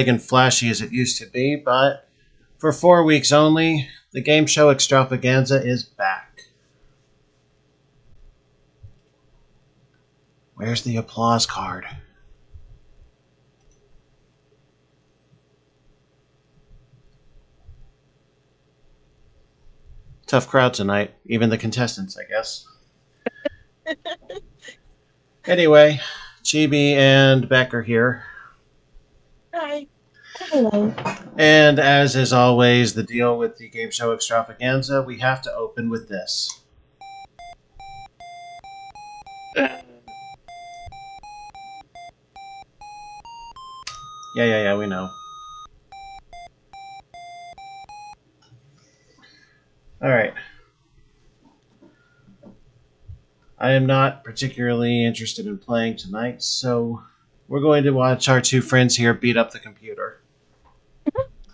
big and flashy as it used to be, but for 4 weeks only, the game show ExtrAlphaGanza is back. Where's the applause card? Tough crowd tonight, even the contestants, I guess. Anyway, Chibi and Beck are here. Hi. Hello. And as is always the deal with the game show ExtrAlphaGanza, we have to open with this. Yeah, we know. Alright. I am not particularly interested in playing tonight, so we're going to watch our two friends here beat up the computer.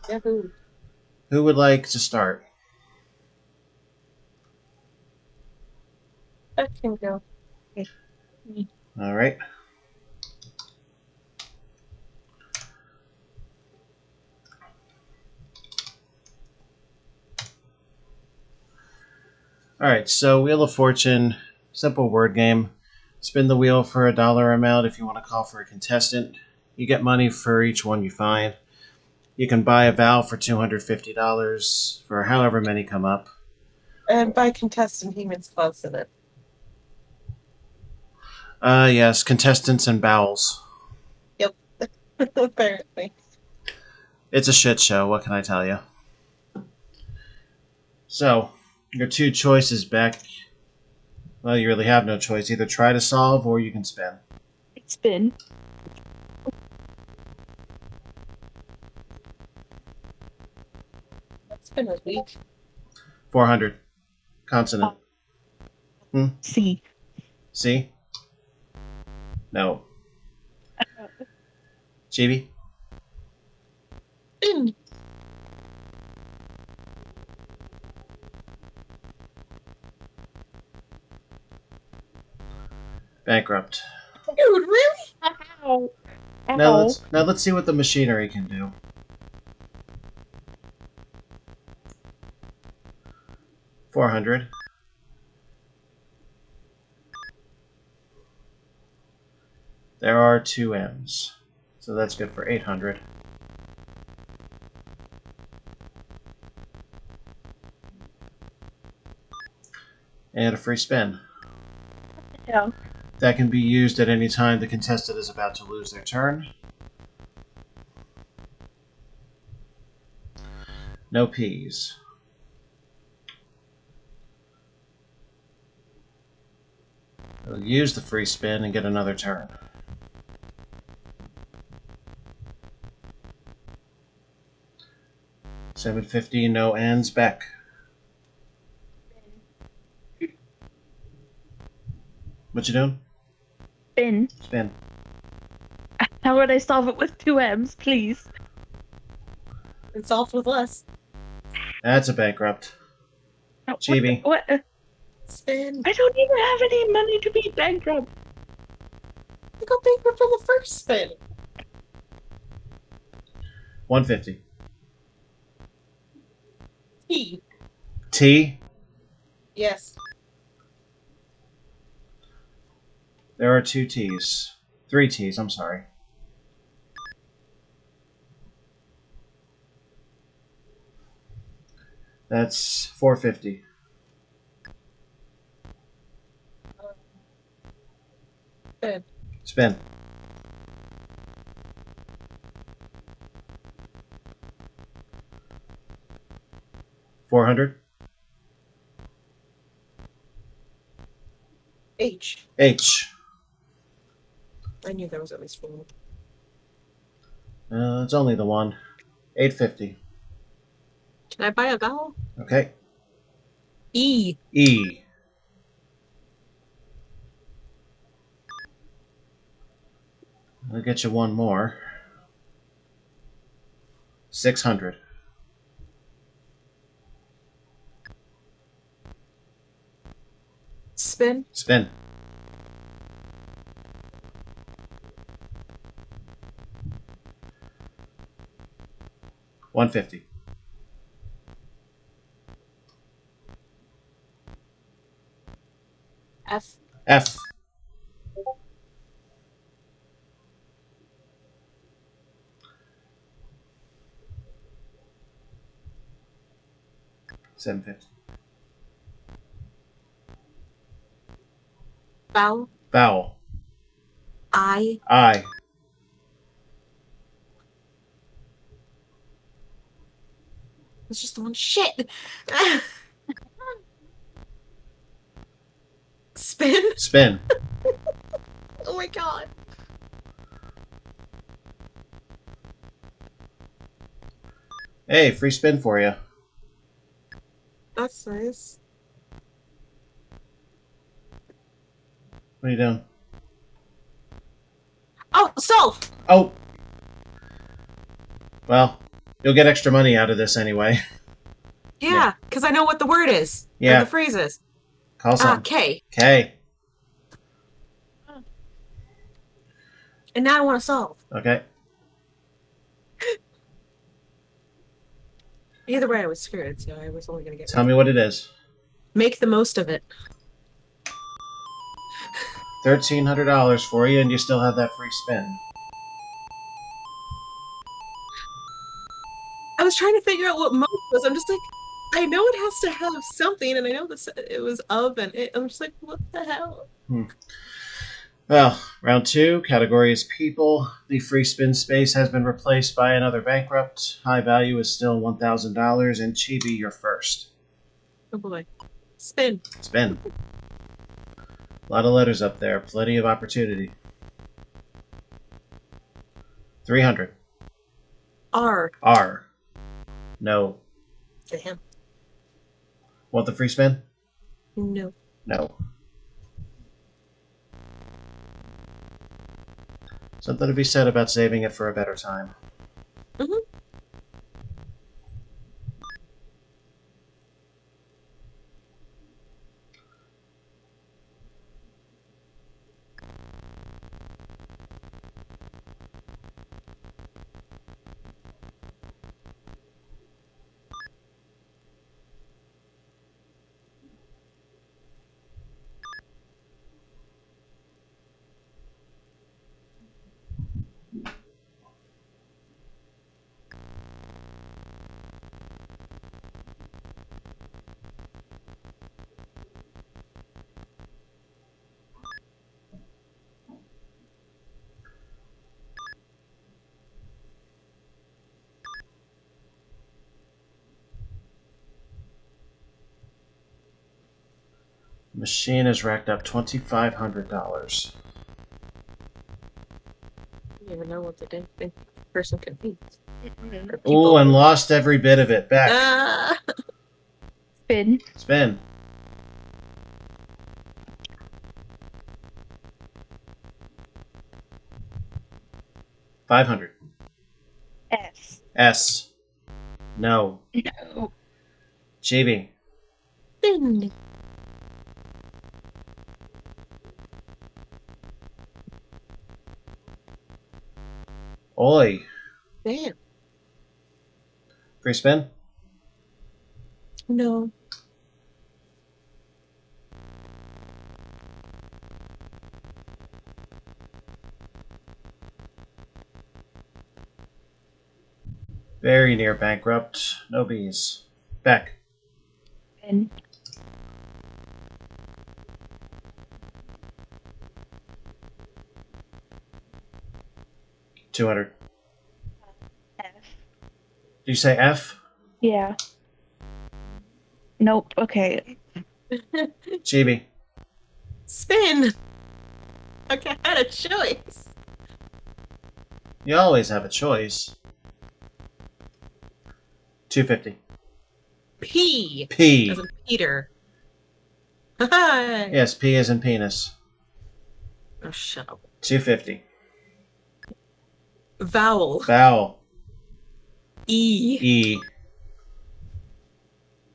Yahoo. Who would like to start? I can go. Okay. Alright. Alright, so Wheel of Fortune, simple word game. Spin the wheel for $1 amount if you want to call for a contestant. You get money for each one you find. You can buy a vowel for $250 for however many come up. And by contestant, he means close in it. Yes, contestants and vowels. Yep. Apparently. It's a shit show, what can I tell you? So, your two choices, Beck. Well, you really have no choice. Either try to solve or you can spin. Spin. Spin was weak. 400. Consonant. C. C? No. Chibi? Spin. Bankrupt. Dude, really? Ow. Now let's see what the machinery can do. $400. There are two M's, so that's good for $800. And a free spin. Yeah. That can be used at any time the contestant is about to lose their turn. No P's. We'll use the free spin and get another turn. $750, no ends, Beck. What you doing? Spin. Spin. How would I solve it with 2 M's, please? It's solved with less. That's a bankrupt. Oh, Chibi. What? Spin. I don't even have any money to be bankrupt. You got bankrupt on the first spin. $150. T. T. Yes. There are two T's. 3 T's, I'm sorry. That's $450. Spin. Spin. $400. H. H. I knew there was at least one. It's only the one. $850. Can I buy a vowel? Okay. E. E. I'll get you one more. 600. Spin. Spin. 150. F. F. $7.50. Vowel. Vowel. I. I. It's just the one. Shit. Spin. Spin. Oh my god. Hey, free spin for you. That's nice. What are you doing? Oh, solve. Oh! Well, you'll get extra money out of this anyway. Yeah, because I know what the word is. Yeah. Or the phrase is. Call something. K. K. And now I want to solve. Okay. Either way, I was screwed, so I was only going to get Tell me what it is. Make the most of it. $1,300 for you, and you still have that free spin. I was trying to figure out what most was. I'm just like, I know it has to have something, and I know this it was of, and I'm just like, what the hell? Well, round 2, category is people. The free spin space has been replaced by another bankrupt. High value is still $1,000, and Chibi, you're first. Oh boy. Spin. Spin. A lot of letters up there. Plenty of opportunity. 300. R. R. No. Damn. Want the free spin? No. No. Something to be said about saving it for a better time. Mm-hmm. The machine has racked up $2,500. You never know what the damn person could be. Or Ooh, people. and lost every bit of it. Beck. Spin. Spin. $500. S. S. No. No. Chibi. Spin. Oi. Damn. Free spin? No. Very near bankrupt. No bees. Beck. Spin. $200. F. Did you say F? Yeah. Nope. Okay. Chibi. Spin. Okay, I had a choice. You always have a choice. $250. P. P. As in Peter. Hi. Yes, P as in penis. Oh, shut up. $250. Vowel. Vowel. E. E.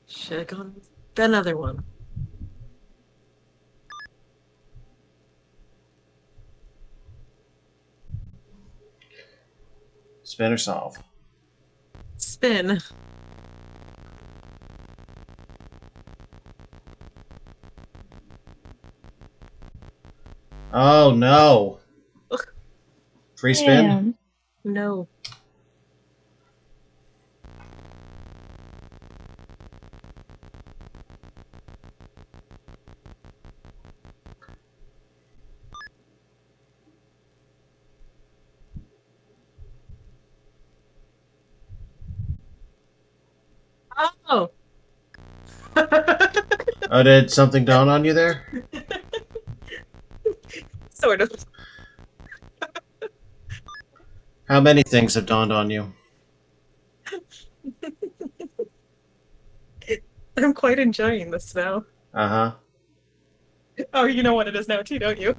Should have gone with another one. Spin or solve? Spin. Oh no. Free spin? Damn. No. Oh. Oh, did something dawn on you there? Sort of. How many things have dawned on you? I'm quite enjoying this now. Uh-huh. Oh, you know what it is now too, don't you?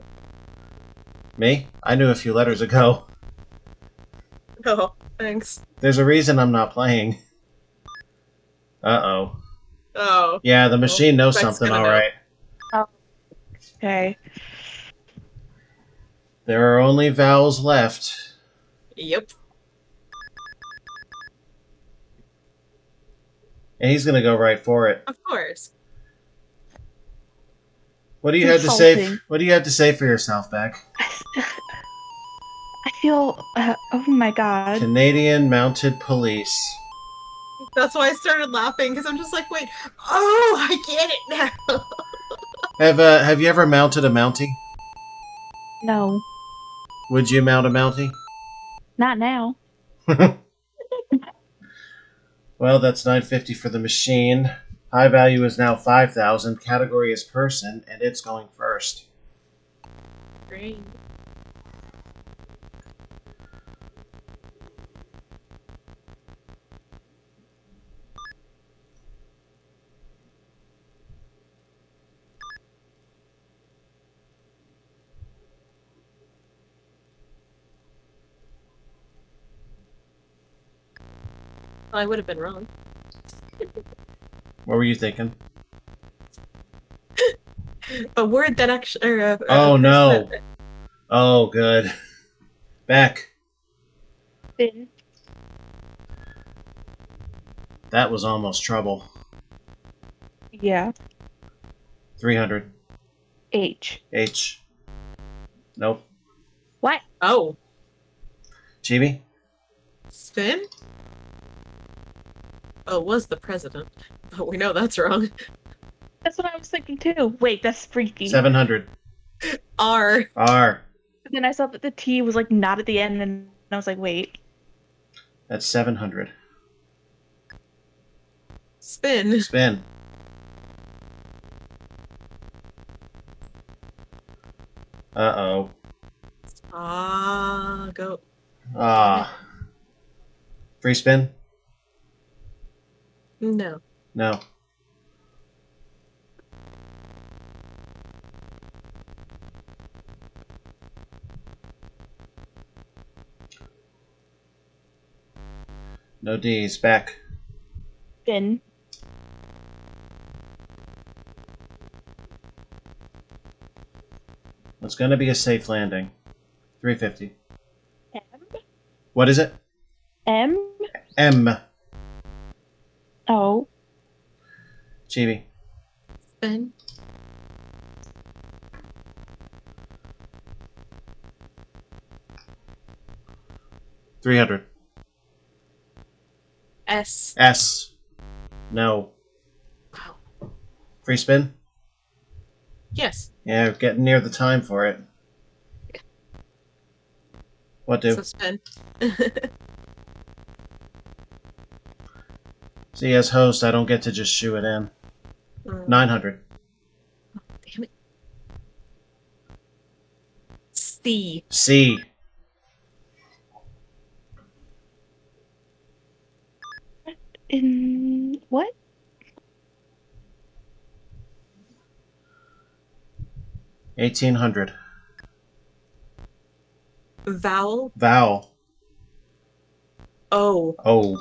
Me? I knew a few letters ago. Oh, thanks. There's a reason I'm not playing. Uh-oh. Oh. Yeah, the machine knows Beck's something, gonna know. alright. Okay. There are only vowels left. Yep. And he's gonna go right for it. Of course. What do you have to say? Insulting. What do you have to say for yourself, Beck? I feel. Oh my god. Canadian Mounted Police. That's why I started laughing, because I'm just like, wait, oh, I get it now. Have you ever mounted a Mountie? No. Would you mount a Mountie? Not now. Well, that's $9.50 for the machine. High value is now 5,000. Category is person, and it's going first. Great. Well, I would have been wrong. What were you thinking? A word that actually. Oh no! Oh, good. Beck, Spin. that was almost trouble. Yeah. 300. H. H. Nope. What? Oh. Chibi? Spin? Oh, it was the president. But we know that's wrong. That's what I was thinking too. Wait, that's freaky. 700. R. R. But then I saw that the T was like not at the end, and I was like, wait. That's 700. Spin. Spin. Uh-oh. Ah, go. Ah. Free spin? No. No. No D's. Back. Spin. It's gonna be a safe landing. 350. M. What is it? M. M. O. Chibi. Spin. $300. S. S. No. Wow. Free spin? Yes. Yeah, we're getting near the time for it. What do? So spin. See, as host, I don't get to just shoo it in. 900. Damn it. C. C. In what? 1800. Vowel. Vowel. O. O.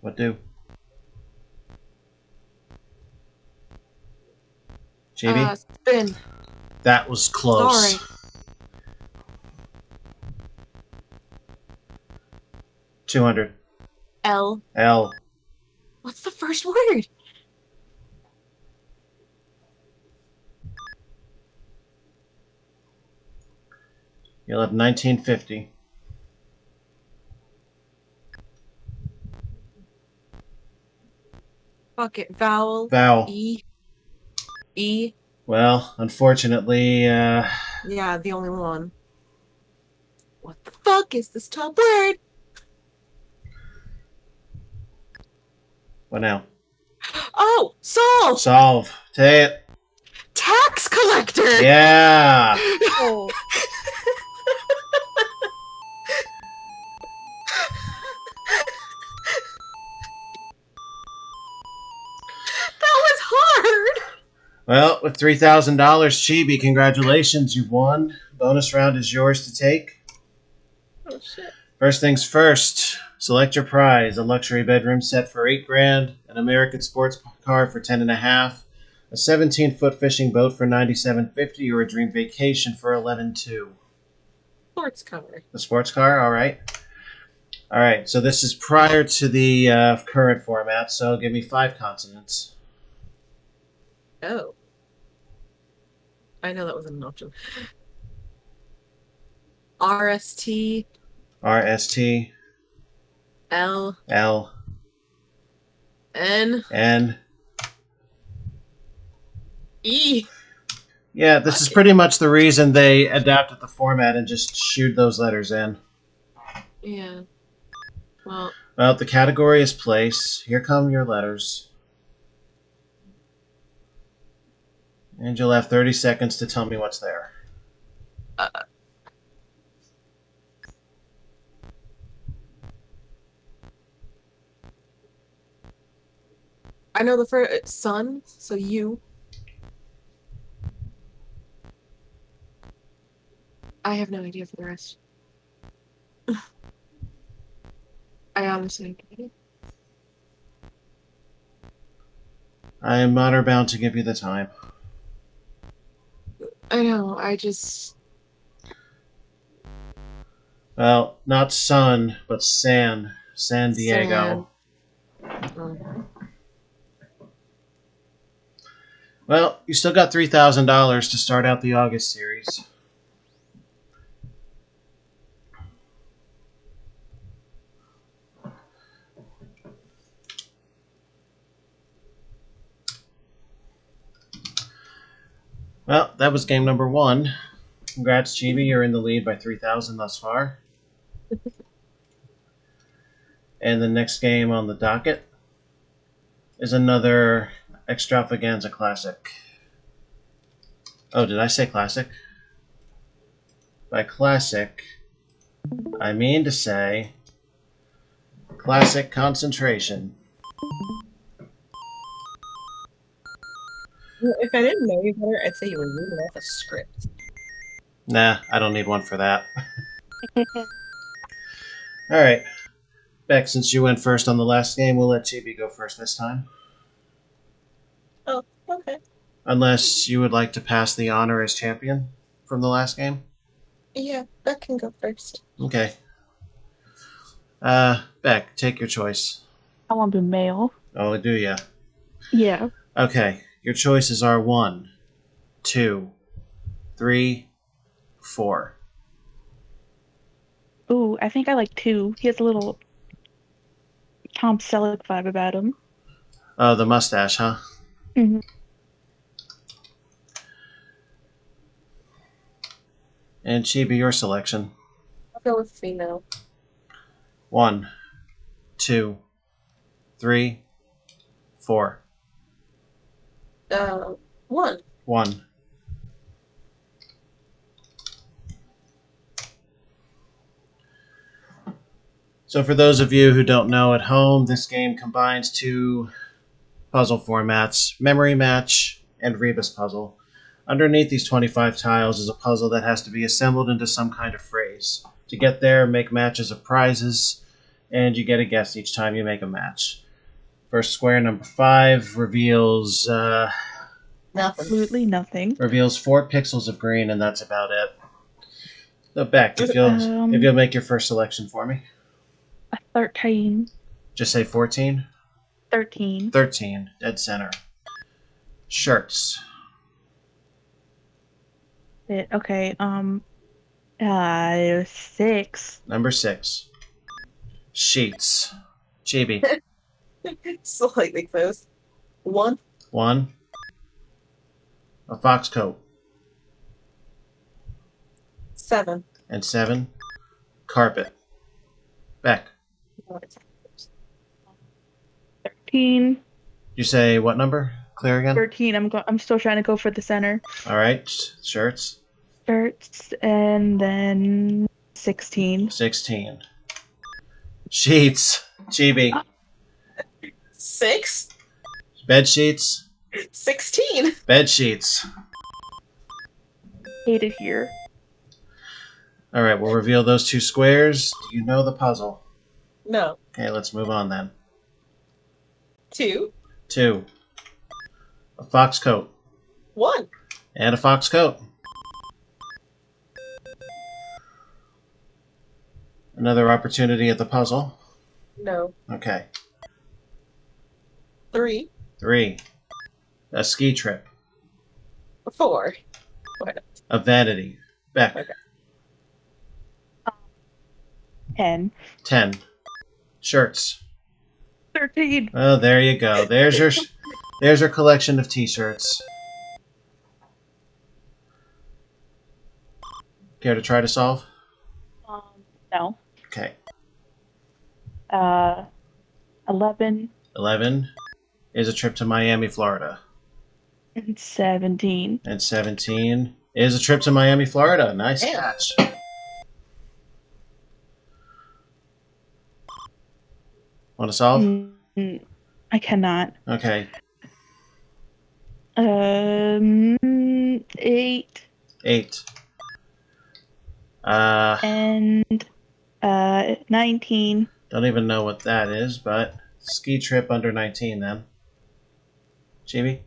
What do? Chibi? Spin. That was close. Sorry. 200. L. L. What's the first word? You'll have 1950. Fuck it. Vowel. Vowel. E. E. Well, unfortunately, Yeah, the only one. What the fuck is this top word? what now? Oh, solve. Solve. Say it. Tax collector. Yeah. Oh. That was hard. Well, with $3,000, Chibi, congratulations, you've won. Bonus round is yours to take. Oh shit. First things first, select your prize: a luxury bedroom set for $8,000, an American sports car for $10.5, a 17-foot fishing boat for $97.50, or a dream vacation for $11.2. Sports cover. The sports car, all right. All right, so this is prior to the current format, so give me 5 consonants. Oh. I know that wasn't an option. RST. RST, L. L, N. N. E. Yeah, this is pretty much the reason they adapted the format and just shoot those letters in. Yeah. Well. Well, the category is place. Here come your letters. And you'll have 30 seconds to tell me what's there. I know the first sun, so U. I have no idea for the rest. I honestly don't. I am honor bound to give you the time. I know, I just... Well, not sun, but San. San Diego. Oh. Well, you still got $3,000 to start out the August series. Well, that was game number 1. Congrats, Chibi. You're in the lead by 3,000 thus far. And the next game on the docket is another ExtrAlphaGanza classic. Oh, did I say classic? By classic, I mean to say classic concentration. If I didn't know you better, I'd say you were reading off a script. Nah, I don't need one for that. Alright. Beck, since you went first on the last game, we'll let Chibi go first this time. Oh, okay. Unless you would like to pass the honor as champion from the last game. Yeah, Beck can go first. Okay. Beck, take your choice. I want to be male. Oh, do ya? Yeah. Okay, your choices are 1, 2, 3, 4. Ooh, I think I like 2. He has a little Tom Selleck vibe about him. Oh, the mustache, huh? Mm-hmm. And Chibi, your selection. I'll go with female. 1, 2, 3, 4. 1. 1. So for those of you who don't know at home, this game combines 2 puzzle formats, Memory Match and Rebus Puzzle. Underneath these 25 tiles is a puzzle that has to be assembled into some kind of phrase. To get there, make matches of prizes, and you get a guess each time you make a match. First square, number 5, reveals Nothing. Absolutely nothing. 4 pixels of green, and that's about it. So Beck, if Um, you'll make your first selection for me. A 13. Just say 14. 13. 13, dead center. Shirts. Okay, 6. Number 6. Sheets. Chibi. Slightly close. 1. 1. A fox coat. 7. And 7. Carpet. Beck. 13. You say what number? Clear again? 13. I'm still trying to go for the center. All right. Shirts. Shirts, and then 16. 16. Sheets. Chibi. 6. Bed sheets. 16. Bed sheets. Hate it here. All right. We'll reveal those 2 squares. Do you know the puzzle? No. Okay. Let's move on then. 2. 2. A fox coat. 1. And a fox coat. Another opportunity at the puzzle. No. Okay. 3. 3. A ski trip. 4. A vanity. Beck. Okay. 10. 10. Shirts. 13. Oh, there you go. There's your collection of t-shirts. Care to try to solve? No. Okay. 11 11 is a trip to Miami, Florida. and 17. And 17 is a trip to Miami, Florida. Nice Damn. catch. Want to solve? I cannot. Okay. 8 8. and 19. Don't even know what that is, but ski trip under 19 then. Chibi?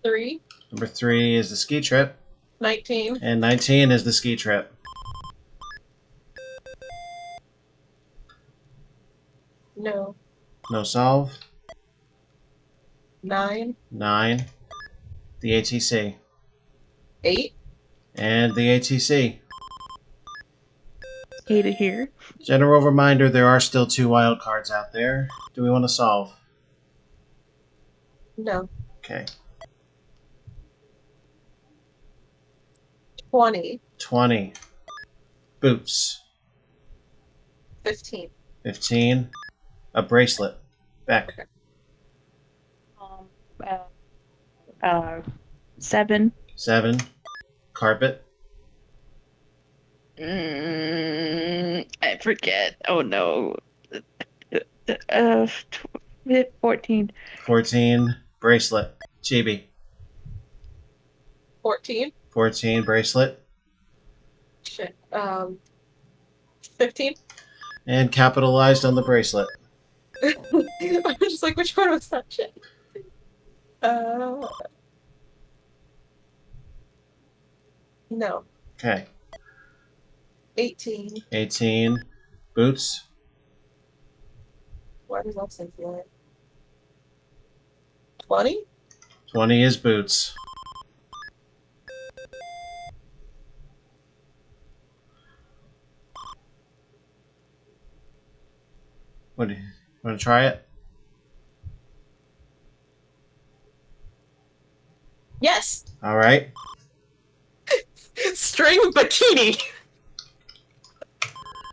3. Number 3 is the ski trip, 19. and 19 is the ski trip. No. No solve. 9. 9. The ATC. 8. And the ATC. Hate it here. General reminder, there are still 2 wild cards out there. Do we want to solve? No. Okay. 20. 20. Boots. 15. 15. A bracelet. Beck. 7. 7. Carpet. I forget. Oh no. 14. 14. Bracelet. Chibi. 14. 14. Bracelet. Shit. 15. And capitalized on the bracelet. I was just like, which one was that shit? No. Okay. 18. 18. Boots. Why does that say that? 20? 20 is boots. What do you want to try it? Yes! All right. String bikini!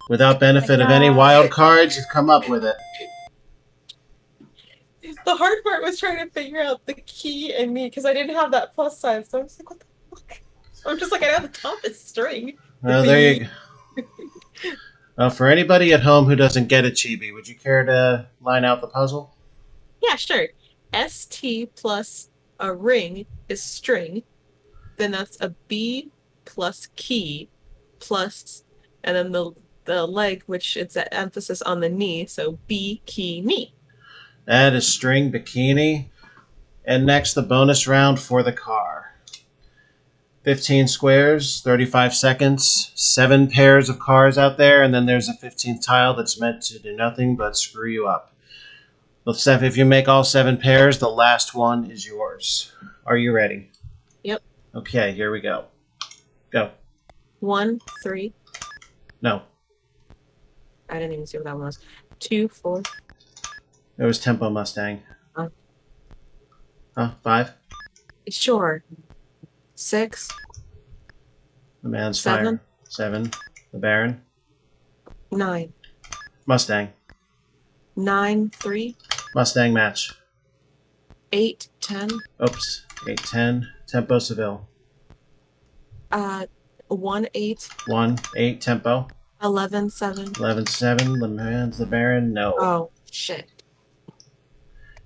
Without benefit of any wild cards, you've come up with it. The hard part was trying to figure out the key and me, because I didn't have that plus sign, so I was like, what the fuck? I'm just like, I know the top is string. Well, there you go. For anybody at home who doesn't get it, Chibi, would you care to line out the puzzle? Yeah, sure. ST plus a ring is string. Then that's a B plus key plus, and then the the leg, which it's an emphasis on the knee, so bikini. That is string bikini. And next, the bonus round for the car. 15 squares, 35 seconds, 7 pairs of cars out there, and then there's a 15th tile that's meant to do nothing but screw you up. If you make all 7 pairs, the last one is yours. Are you ready? Yep. Okay, here we go. Go. 1, 3. No. I didn't even see what that one was. 2, 4. It was Tempo Mustang. Huh? 5? Sure. 6. The Man's 7. Fire. 7. The Baron. 9. Mustang. 9, 3. Mustang match. 8, 10. Oops. 8, 10. Tempo Seville. 1, 8. 1, 8. Tempo. 11, 7. 11, 7. The Man's the Baron. No. Oh, shit.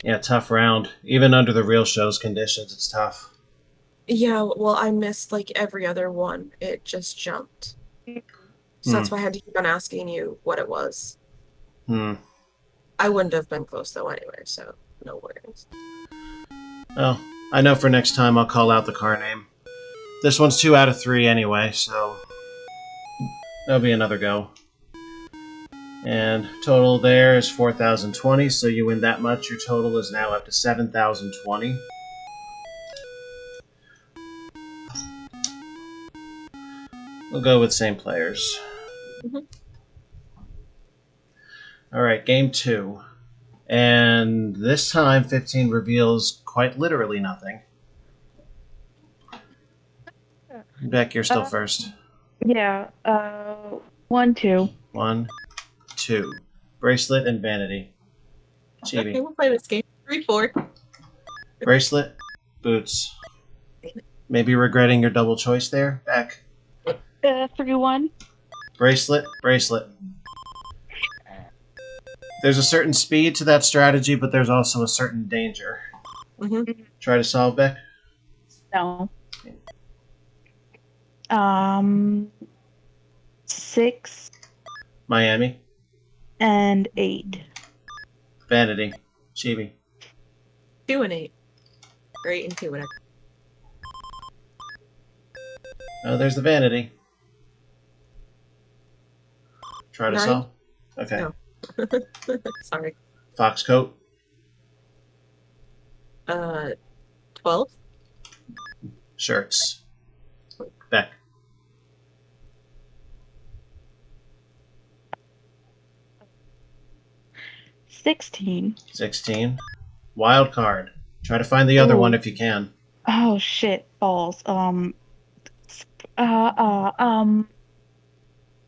Yeah, tough round. Even under the real show's conditions, it's tough. Yeah, well, I missed like every other one. It just jumped. So that's why I had to keep on asking you what it was. I wouldn't have been close though anyway, so no worries. Well, I know for next time I'll call out the car name. This one's 2 out of 3 anyway, so that'll be another go. And total there is 4,020, so you win that much. Your total is now up to 7,020. We'll go with same players. Alright, game 2. And this time 15 reveals quite literally nothing. Beck, you're still first. Yeah. 1, 2. 1, 2. Bracelet and Vanity. Chibi. Okay, we'll play this game. 3, 4. Bracelet, Boots. Maybe regretting your double choice there, Beck. 3, 1. Bracelet, Bracelet. There's a certain speed to that strategy, but there's also a certain danger. Try to solve, Beck? No. 6 Miami. and 8. Vanity. Chibi. 2 and 8. Or 8 and 2, whatever. Oh, there's the Vanity. Try to 9? solve? Okay. No. Sorry. Fox coat. 12. Shirts. Beck. 16. 16. Wild card. Try to find the other Ooh. one if you can. Oh shit, balls.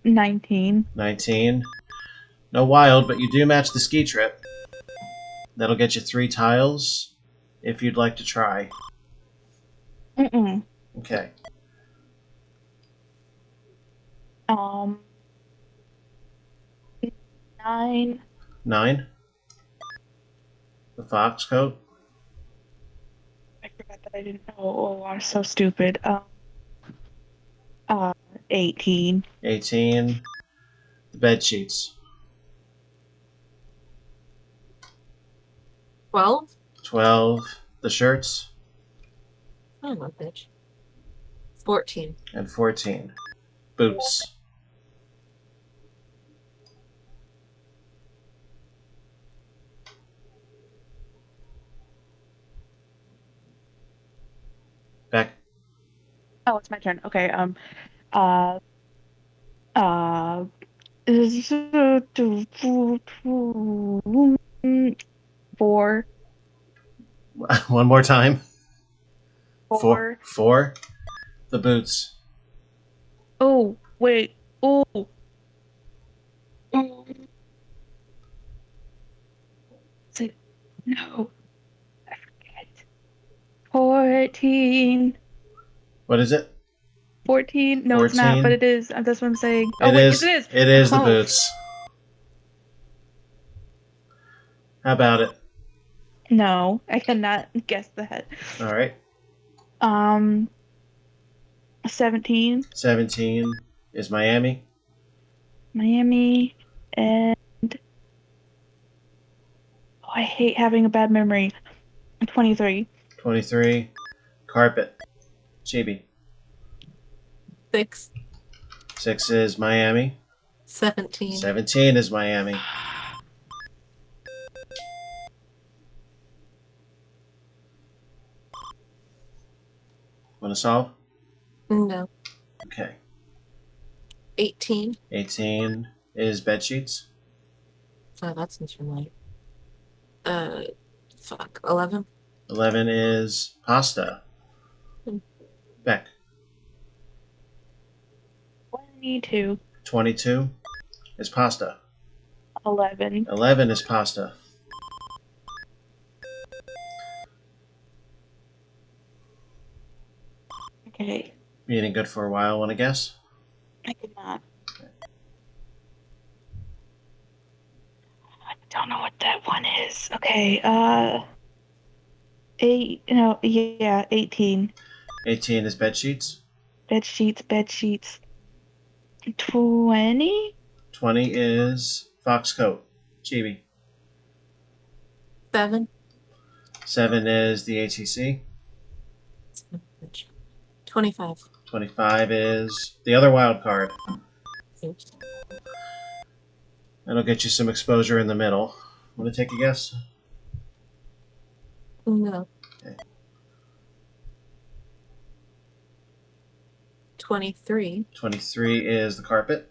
19. 19. No wild, but you do match the ski trip. That'll get you 3 tiles if you'd like to try. Okay. 9. 9. The fox coat. I forgot that I didn't know. Oh, I'm so stupid. 18. 18. The bed sheets. 12. 12. The shirts. Oh, my bitch. 14. And 14. Boots. Beck. Oh, it's my turn. Okay. 4. One more time. 4. 4. The boots. Oh, wait. Oh. No. I forget. 14. What is it? 14? No, 14? it's not, but it is. That's what I'm saying. Oh, It wait, is. yes, it is. It is the Oh. boots. How about it? No, I cannot guess that. All right. 17. 17 is Miami. Miami, and I hate having a bad memory. 23. 23. Carpet. Chibi. 6. 6 is Miami. 17. 17 is Miami. Want to solve? No. Okay. 18. 18 is bed sheets. Oh, that seems familiar. 11. 11 is pasta. Beck. 22. 22 is pasta. 11. 11 is pasta. Okay. You eating good for a while, want to guess? I could not. I don't know what that one is. Okay, 18. 18 is bed sheets. Bed sheets. 20? 20 is fox coat. Chibi. 7. 7 is the ATC. 25. 25 is the other wild card. Oops. That'll get you some exposure in the middle. Want to take a guess? No. Okay. 23. 23 is the carpet.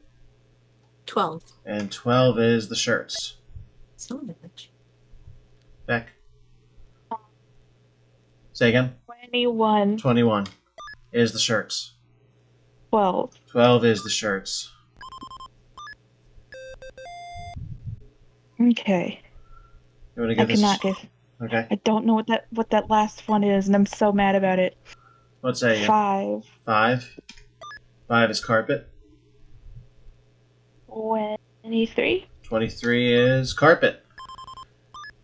12. And 12 is the shirts. Son of a bitch. Beck. Say again? 21. 21 is the shirts. 12. 12 is the shirts. Okay. You want to I get this? cannot guess. Okay. I don't know what that last one is, and I'm so mad about it. What say you? 5. 5. 5 is carpet. 23. 23 is carpet.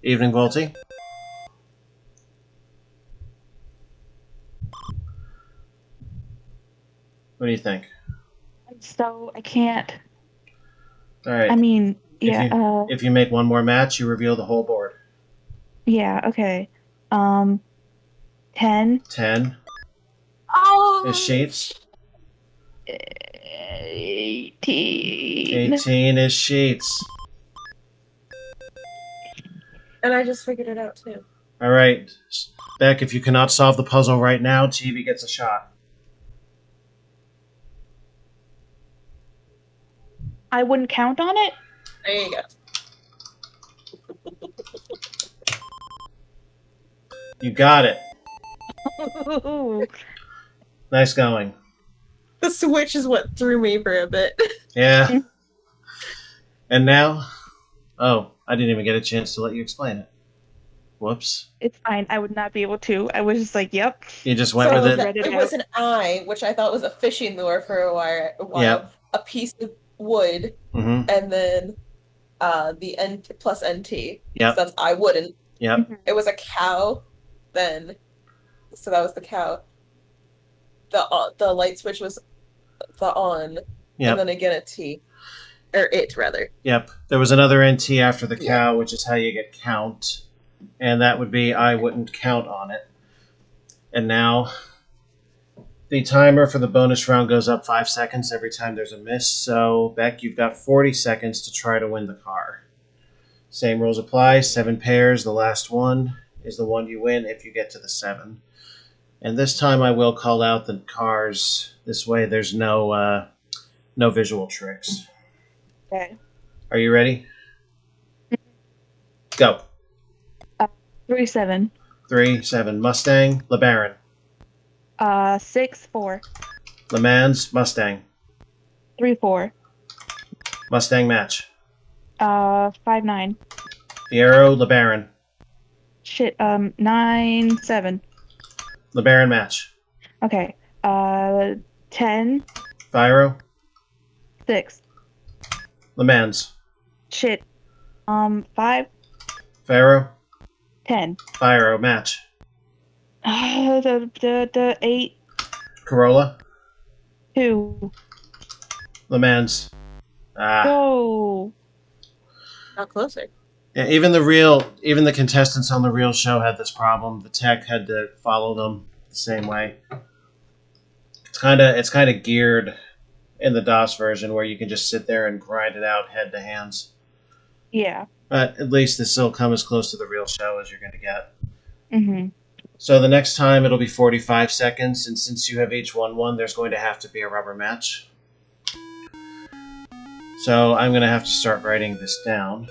Evening, Volty. What do you think? So I can't. All right. I mean, yeah. If you make one more match, you reveal the whole board. Yeah. Okay. 10. 10 Oh! is sheets. 18. 18 is sheets. And I just figured it out too. All right. Beck, if you cannot solve the puzzle right now, Chibi gets a shot. I wouldn't count on it. There you go. You got it. Ooh. Nice going. The switch is what threw me for a bit. Yeah. And now? Oh, I didn't even get a chance to let you explain it. Whoops. It's fine. I would not be able to. I was just like, yep. You just went So with it? it was an eye, which I thought was a fishing lure for a while. Yep. A piece of wood, Mm-hmm. and then the N plus NT. Yep. So that's I wouldn't. Yep. It was a cow, then. So that was the cow. The light switch was the on, Yep. and then again a T. Or it, rather. Yep. There was another NT after the cow, which is how you get count. And that would be I wouldn't count on it. And now the timer for the bonus round goes up 5 seconds every time there's a miss. So, Beck, you've got 40 seconds to try to win the car. Same rules apply. 7 pairs. The last one is the one you win if you get to the 7. And this time I will call out the cars. This way there's no visual tricks. Okay. Are you ready? Go. 3-7. 3-7. Mustang, LeBaron. 6-4. Le Mans, Mustang. 3-4. Mustang match. 5-9. Fiero, LeBaron. Shit. 9-7. LeBaron match. Okay. 10. Fiero, 6. Le Mans. Shit. 5. Fiero, 10. Fiero match. The 8. Corolla, 2. Le Mans. Ah. Whoa. Not closer. Yeah, even the contestants on the real show had this problem. The tech had to follow them the same way. It's kind of geared in the DOS version where you can just sit there and grind it out head to hands. Yeah. But at least this will come as close to the real show as you're going to get. Mm-hmm. So the next time it'll be 45 seconds, and since you have each won one, there's going to have to be a rubber match. So I'm going to have to start writing this down.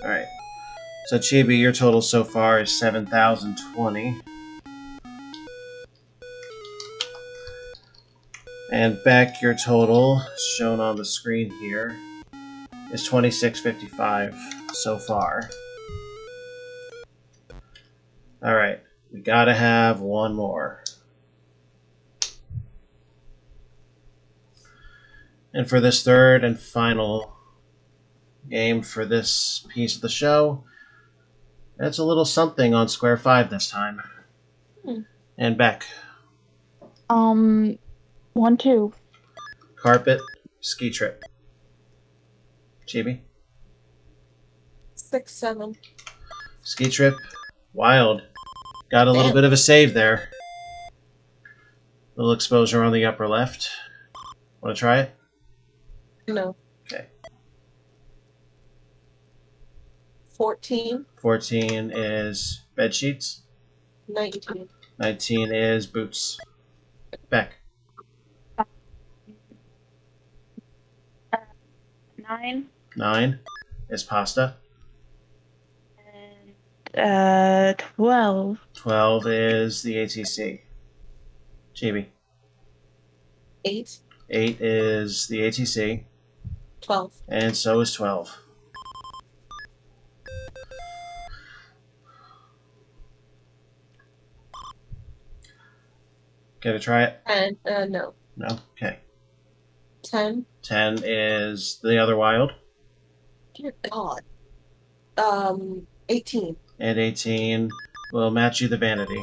Alright. So Chibi, your total so far is 7,020. And Beck, your total, shown on the screen here, is 2655 so far. Alright, we gotta have one more. And for this third and final game for this piece of the show, it's a little something on square 5 this time. And Beck. 1, 2. Carpet, ski trip. Chibi. 6, 7. Ski trip, wild. Got a little bit of a save there. Little exposure on the upper left. Want to try it? No. Okay. 14. 14 is bed sheets. 19. 19 is boots. Beck. 9. 9 is pasta. And 12. 12 is the ATC. Chibi. 8. 8 is the ATC. 12. And so is 12. Care to try it? And no. No? Okay. 10. 10 is the other wild. Dear God. 18. And 18 will match you the vanity.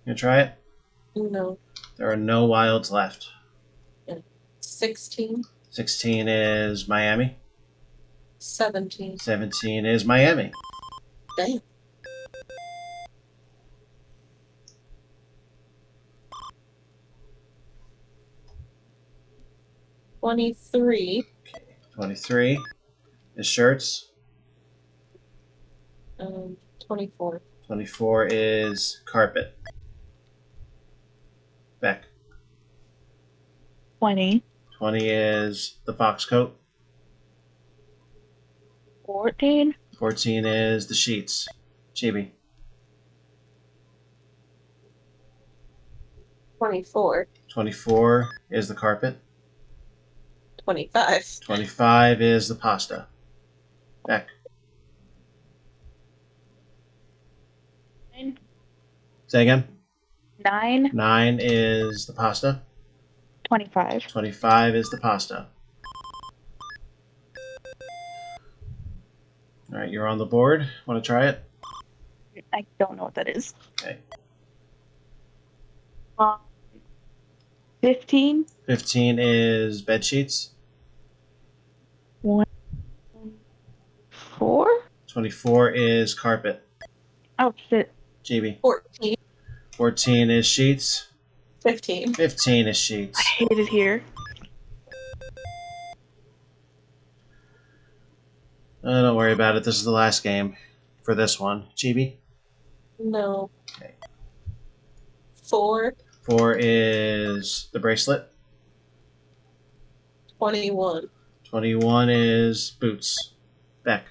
You try it? No. There are no wilds left. 16. 16 is Miami. 17. 17 is Miami. Damn. $23. 23 is shirts. 24. 24 is carpet. Beck. 20. 20 is the fox coat. 14. 14 is the sheets. Chibi. 24. 24 is the carpet. 25. 25 is the pasta. Beck. 9. Say again. 9. 9 is the pasta. 25. 25 is the pasta. Alright, you're on the board. Want to try it? I don't know what that is. Okay. 15. 15 is bed sheets. 1. 4. 24 is carpet. Oh, shit. Chibi. 14. 14 is sheets. 15. 15 is sheets. I hate it here. Don't worry about it. This is the last game for this one. Chibi? No. Okay. 4. 4 is the bracelet. 21. 21 is boots. Beck.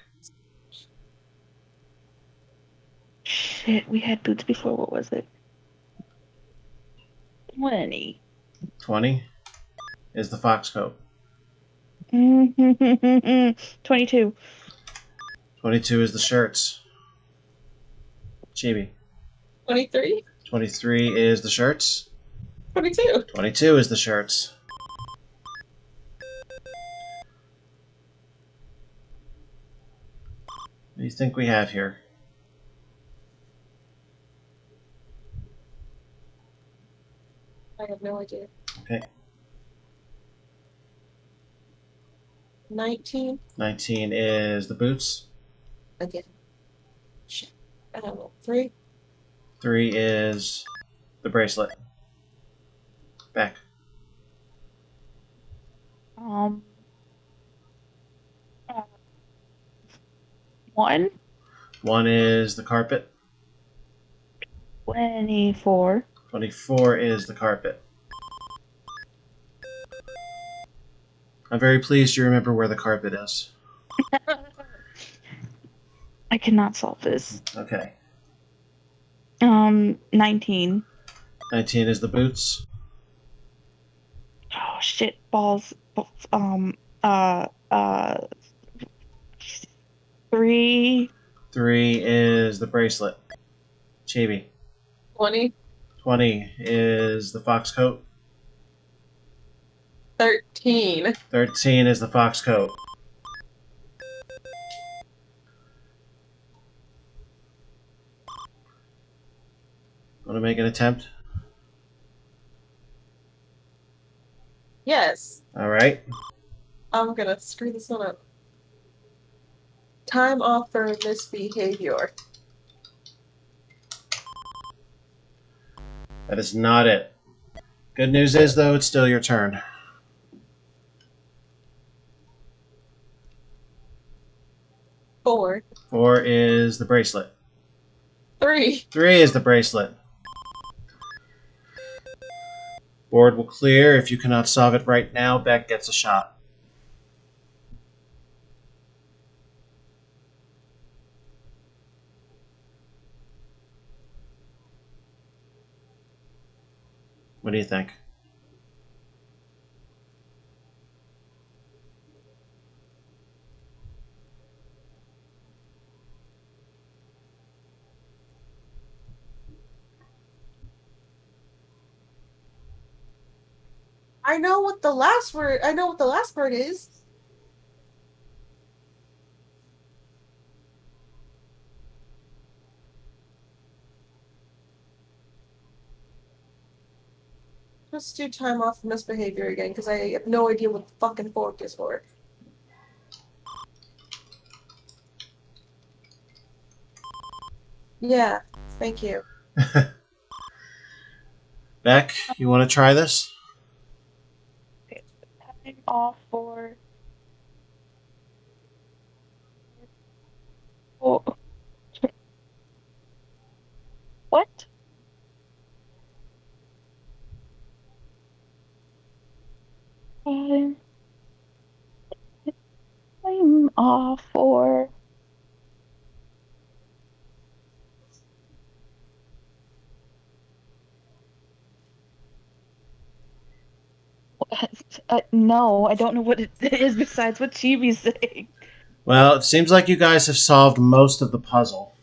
Shit, we had boots before. What was it? 20. 20 is the fox coat. 22. 22 is the shirts. Chibi. 23. 23 is the shirts. 22. 22 is the shirts. What do you think we have here? have no idea. Okay. 19. 19 is the boots. Again. Shit. 3. 3 is the bracelet. Beck. 1. 1 is the carpet. 24. 24 is the carpet. I'm very pleased you remember where the carpet is. I cannot solve this. Okay. 19. 19 is the boots. Oh shit, balls. 3. 3 is the bracelet. Chibi. 20. 20 is the fox coat. 13. 13 is the fox coat. Want to make an attempt? Yes. All right. I'm gonna screw this one up. Time off for misbehavior. That is not it. Good news is, though, it's still your turn. 4. 4 is the bracelet. 3. 3 is the bracelet. Board will clear. If you cannot solve it right now, Beck gets a shot. What do you think? I know what the last word. I know what the last part is. Let's do time off for misbehavior again, because I have no idea what the fucking fork is for. Yeah, thank you. Beck, you want to try this? Okay, time off for. Oh. What? Time off for. No, I don't know what it is besides what Chibi's saying. Well, it seems like you guys have solved most of the puzzle.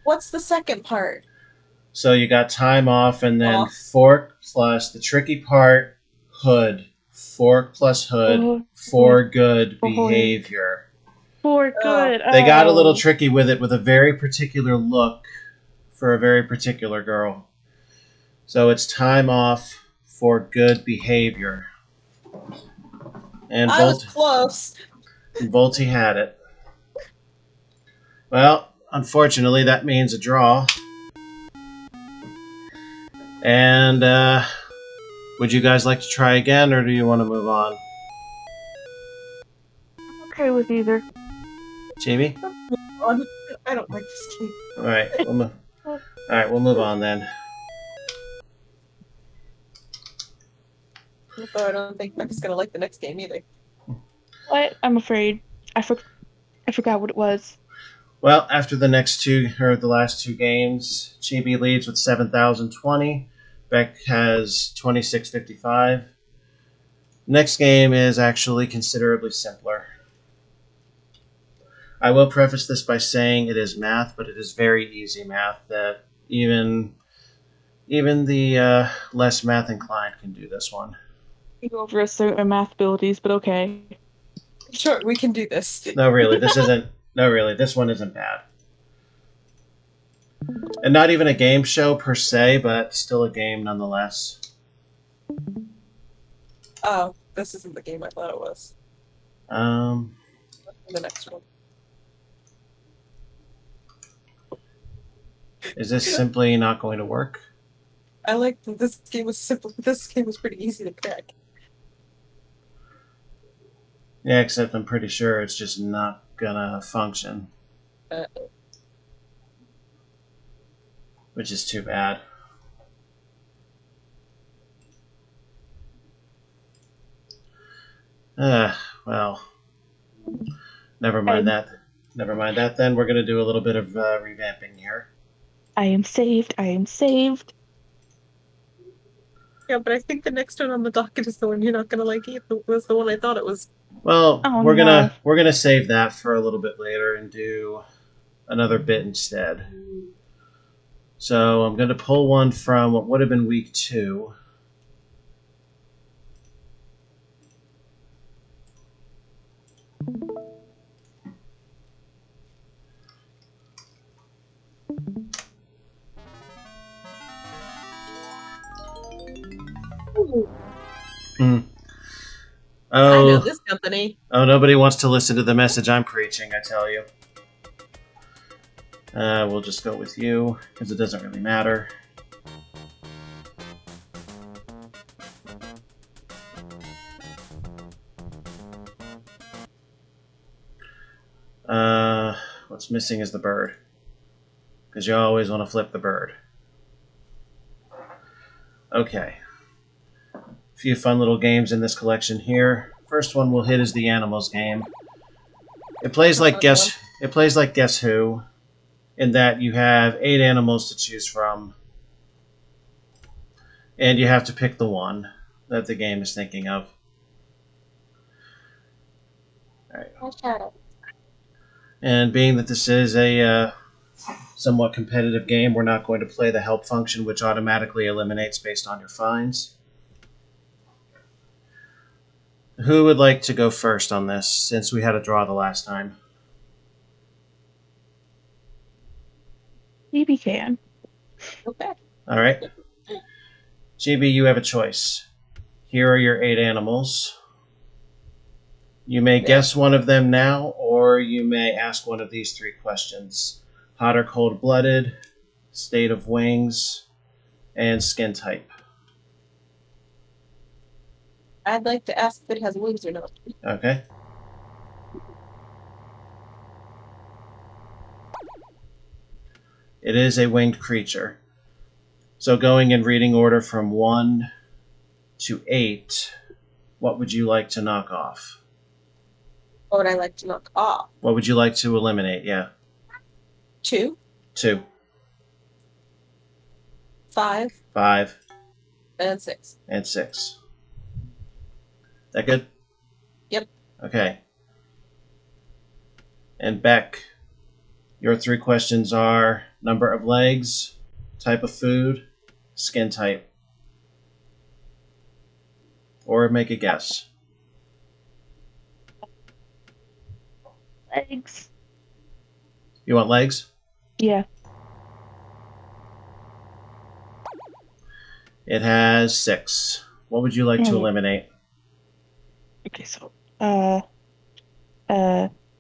What's the second part? So you got time off and then Off. fork plus the tricky part, hood. Fork plus hood for good behavior. For good. They got a little tricky with it with a very particular look for a very particular girl. So it's time off for good behavior. And I was close. Volty had it. Well, unfortunately, that means a draw. And would you guys like to try again, or do you want to move on? I'm okay with either. Chibi? I don't like this game. All right, we'll move on then. Although I don't think Beck's gonna like the next game either. What? I'm afraid. I forgot what it was. Well, after the last two games, Chibi leads with 7,020. Beck has 2,655. Next game is actually considerably simpler. I will preface this by saying it is math, but it is very easy math that even the less math inclined can do this one. You go over a certain math abilities, but okay. Sure, we can do this. No, really, this one isn't bad. And not even a game show per se, but still a game nonetheless. Oh, this isn't the game I thought it was. The next one. Is this simply not going to work? I like that this game was simple. This game was pretty easy to crack. Yeah, except I'm pretty sure it's just not gonna function. Which is too bad. Well, never mind that. Never mind that then. We're going to do a little bit of revamping here. I am saved. I am saved. Yeah, but I think the next one on the docket is the one you're not gonna like either. Was the one I thought it was. Well, Oh, we're no. gonna save that for a little bit later and do another bit instead. So I'm going to pull one from what would have been week 2. Hmm. I know Oh, this company. nobody wants to listen to the message I'm preaching, I tell you. We'll just go with you, because it doesn't really matter. What's missing is the bird. Because you always want to flip the bird. Okay. A few fun little games in this collection here. First one we'll hit is the animals game. It plays like Guess Who, in that you have 8 animals to choose from, and you have to pick the one that the game is thinking of. All right. And being that this is a somewhat competitive game, we're not going to play the help function, which automatically eliminates based on your finds. Who would like to go first on this, since we had a draw the last time? Chibi can. Okay. All right. Chibi, you have a choice. Here are your 8 animals. You may guess one of them now, or you may ask one of these 3 questions. Hot or cold-blooded, state of wings, and skin type. I'd like to ask if it has wings or not. Okay. It is a winged creature. So going in reading order from 1 to 8, what would you like to knock off? What would I like to knock off? What would you like to eliminate? Yeah. 2. 2. 5. 5. And 6. And 6. That good? Yep. Okay. And Beck, your 3 questions are number of legs, type of food, skin type. Or make a guess. Legs. You want legs? Yeah. It has 6. What would you like to eliminate? Okay, so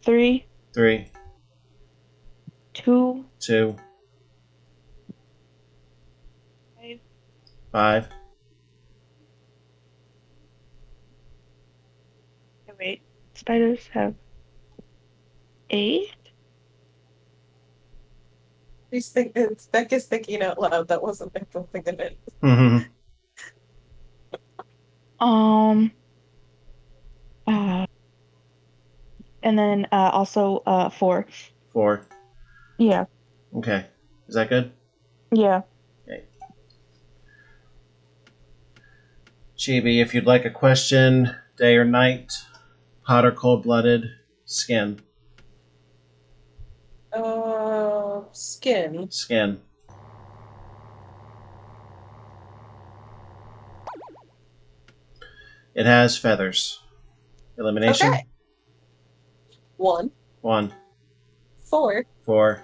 3. 3. 2. 2. 5. 5. Okay, wait. Spiders have 8? Beck is thinking out loud. That wasn't Beck thinking it. Mm-hmm. And then also 4. 4. Yeah. Okay. Is that good? Yeah. Okay. Chibi, if you'd like a question, day or night, hot or cold-blooded, skin. Skin. Skin. It has feathers. Elimination? Okay. 1. 1. 4. 4.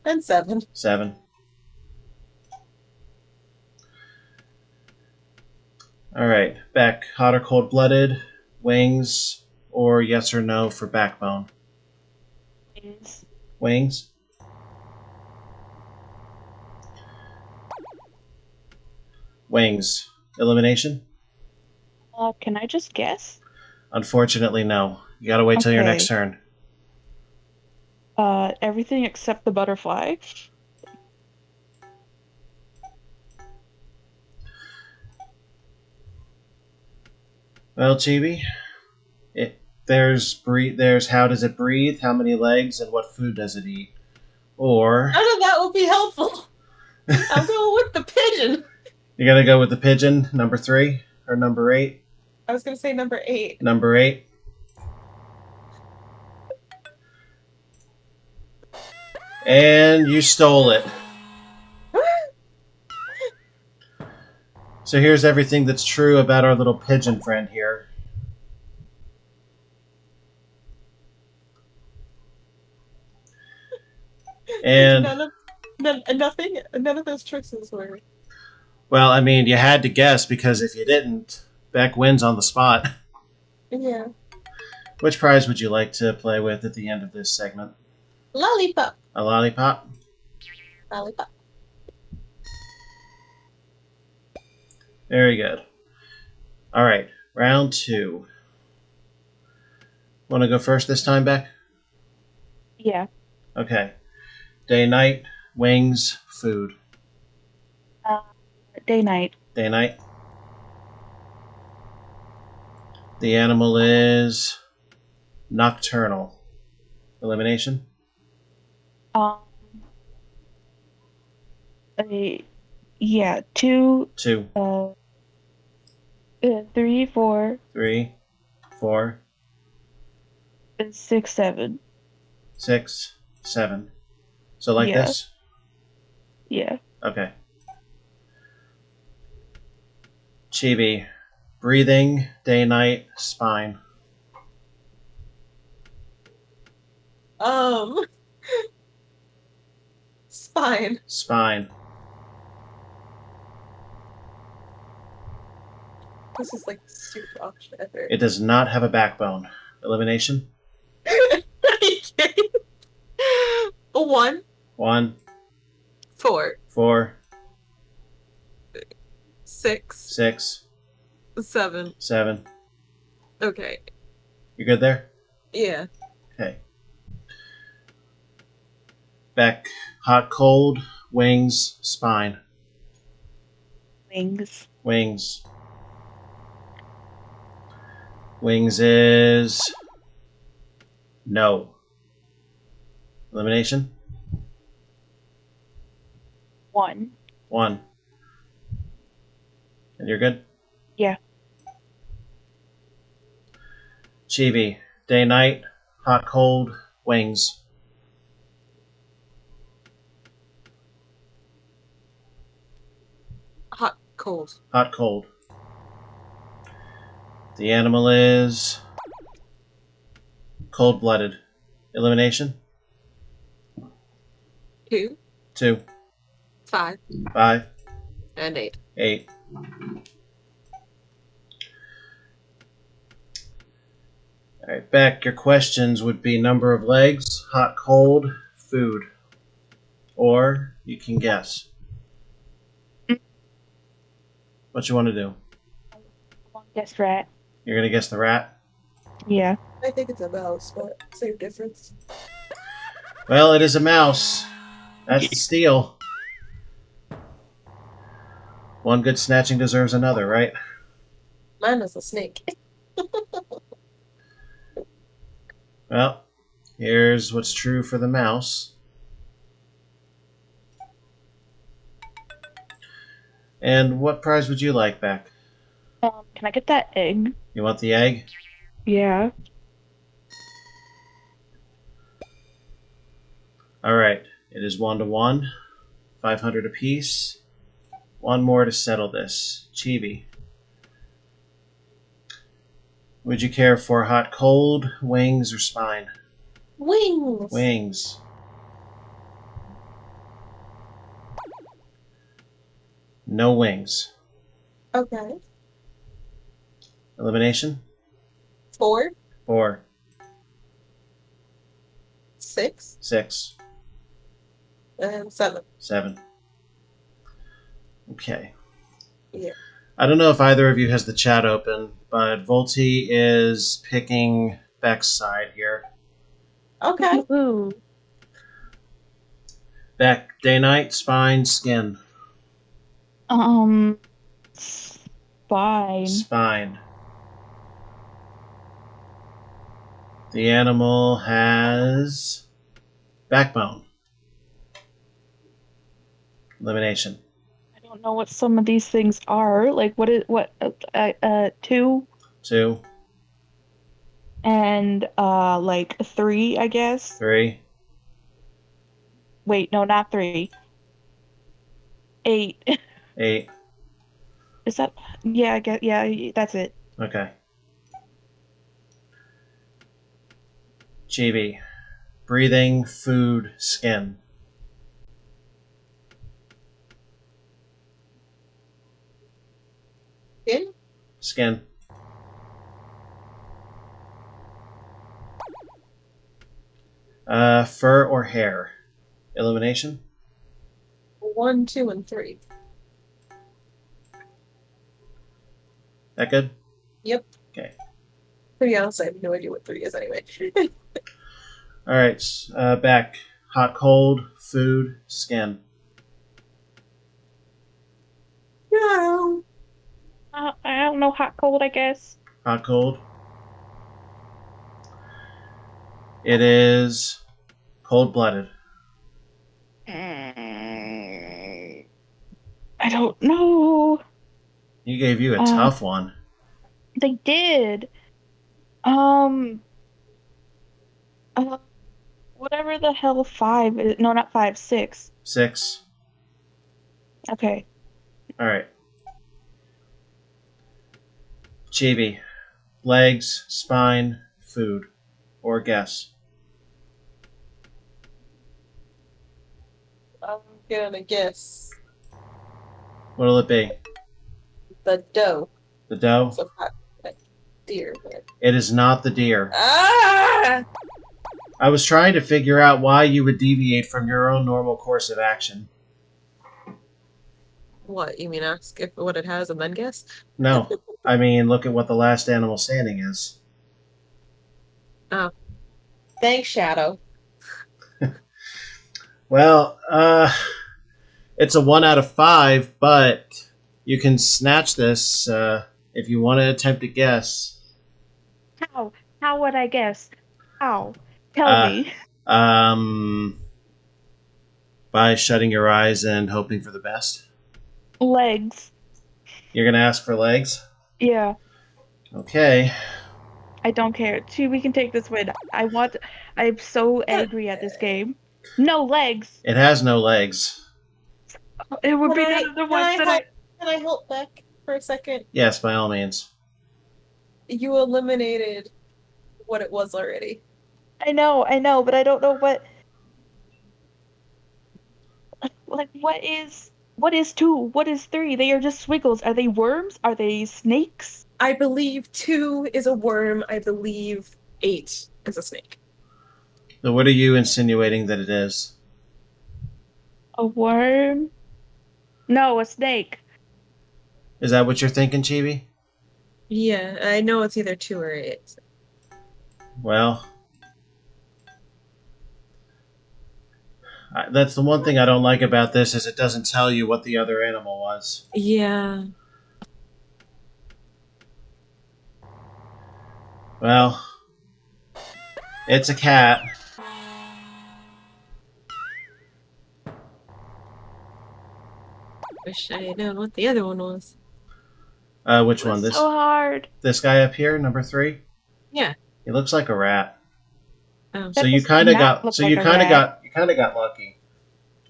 And 7. 7. Alright, Beck, hot or cold-blooded, wings, or yes or no for backbone? Wings. Wings? Wings. Elimination? Can I just guess? Unfortunately, no. You gotta wait till your next Okay. turn. Everything except the butterfly. Well, Chibi, there's how does it breathe, how many legs, and what food does it eat? Or None of that will be helpful. I'm going with the pigeon. you gotta go with the pigeon, number 3, or number 8? I was going to say number 8. Number 8. And you stole it. So here's everything that's true about our little pigeon friend here. And none of those choices were. well, I mean, you had to guess because if you didn't, Beck wins on the spot. Yeah. Which prize would you like to play with at the end of this segment? Lollipop. A lollipop? Lollipop. Very good. All right, round 2. Want to go first this time, Beck? Yeah. Okay. Day, night, wings, food. Day, night. Day, night. The animal is nocturnal. Elimination? Yeah, 2, 2, 3, 4, 3, 4, 6, 7. 6, 7. So like Yeah. this? Yeah. Okay. Chibi. Breathing, day, night, spine. Spine. Spine. This is like the stupid option ever. It does not have a backbone. Elimination? A 1. 1, 4. 4, 6. 6, 7. 7. Okay. You good there? Yeah. Okay. Beck. Hot, cold, wings, spine. Wings. Wings. Wings is no. Elimination? 1. 1. And you're good? Yeah. Chibi. Day, night, hot, cold, wings. Hot, cold. Hot, cold. The animal is cold-blooded. Elimination? 2. 2, 5. 5, And 8. 8. All right, Beck, your questions would be number of legs, hot, cold, food. Or you can guess. What you want to do? Guess rat. You're going to guess the rat? Yeah. I think it's a mouse, but same difference. Well, it is a mouse. That's the steal. One good snatching deserves another, right? Mine is a snake. Well, here's what's true for the mouse. And what prize would you like, Beck? Can I get that egg? You want the egg? Yeah. All right. It is 1 to 1. 500 apiece. One more to settle this. Chibi. Would you care for hot, cold, wings, or spine? Wings. Wings. No wings. Okay. Elimination? 4. 4. 6. 6. And 7. 7. Okay. Yeah. I don't know if either of you has the chat open, but Volti is picking Beck's side here. Okay. Ooh. Beck, day, night, spine, skin. Spine. Spine. The animal has backbone. Elimination. I don't know what some of these things are. Like, what is what? 2 2. and like 3, I guess. 3. Wait, no, not 3. 8. 8. Is that? Yeah, I guess. Yeah, that's it. Okay. Chibi. Breathing, food, skin. Skin? Skin. Fur or hair. Elimination. 1, 2, and 3. That good? Yep. Okay. To be honest, I have no idea what 3 is anyway. All right. Back. Hot, cold, food, skin. No. I don't know. Hot, cold, I guess. Hot, cold. It is cold-blooded. I don't know. He gave you a tough one. They did. Whatever the hell 5 is. No, not 5. 6. 6. Okay. All right. Chibi. Legs, spine, food. Or guess. I'm gonna guess What'll it be? the doe. The doe? So not deer, but... It is not the deer. Ah! I was trying to figure out why you would deviate from your own normal course of action. What, you mean ask if what it has and then guess? No. I mean, look at what the last animal standing is. Oh. Thanks, Shadow. Well, it's a 1 out of 5, but you can snatch this if you want to attempt to guess. How? How would I guess? How? Tell me. By shutting your eyes and hoping for the best. Legs. You're going to ask for legs? Yeah. Okay. I don't care. We can take this win. I'm so angry at this game. No legs. It has no legs. It would be none of the ones that Can I help Beck for a second? Yes, by all means. You eliminated what it was already. I know, but I don't know what. Like, what is 2? What is 3? They are just squiggles. Are they worms? Are they snakes? I believe 2 is a worm. I believe 8 is a snake. So what are you insinuating that it is? A worm? No, a snake. Is that what you're thinking, Chibi? Yeah, I know it's either 2 or 8. Well, that's the one thing I don't like about this is it doesn't tell you what the other animal was. Yeah. Well, it's a cat. Wish I had known what the other one was. Which one? This so hard. This guy up here, number 3? Yeah. He looks like a rat. Oh. So you kind of got lucky,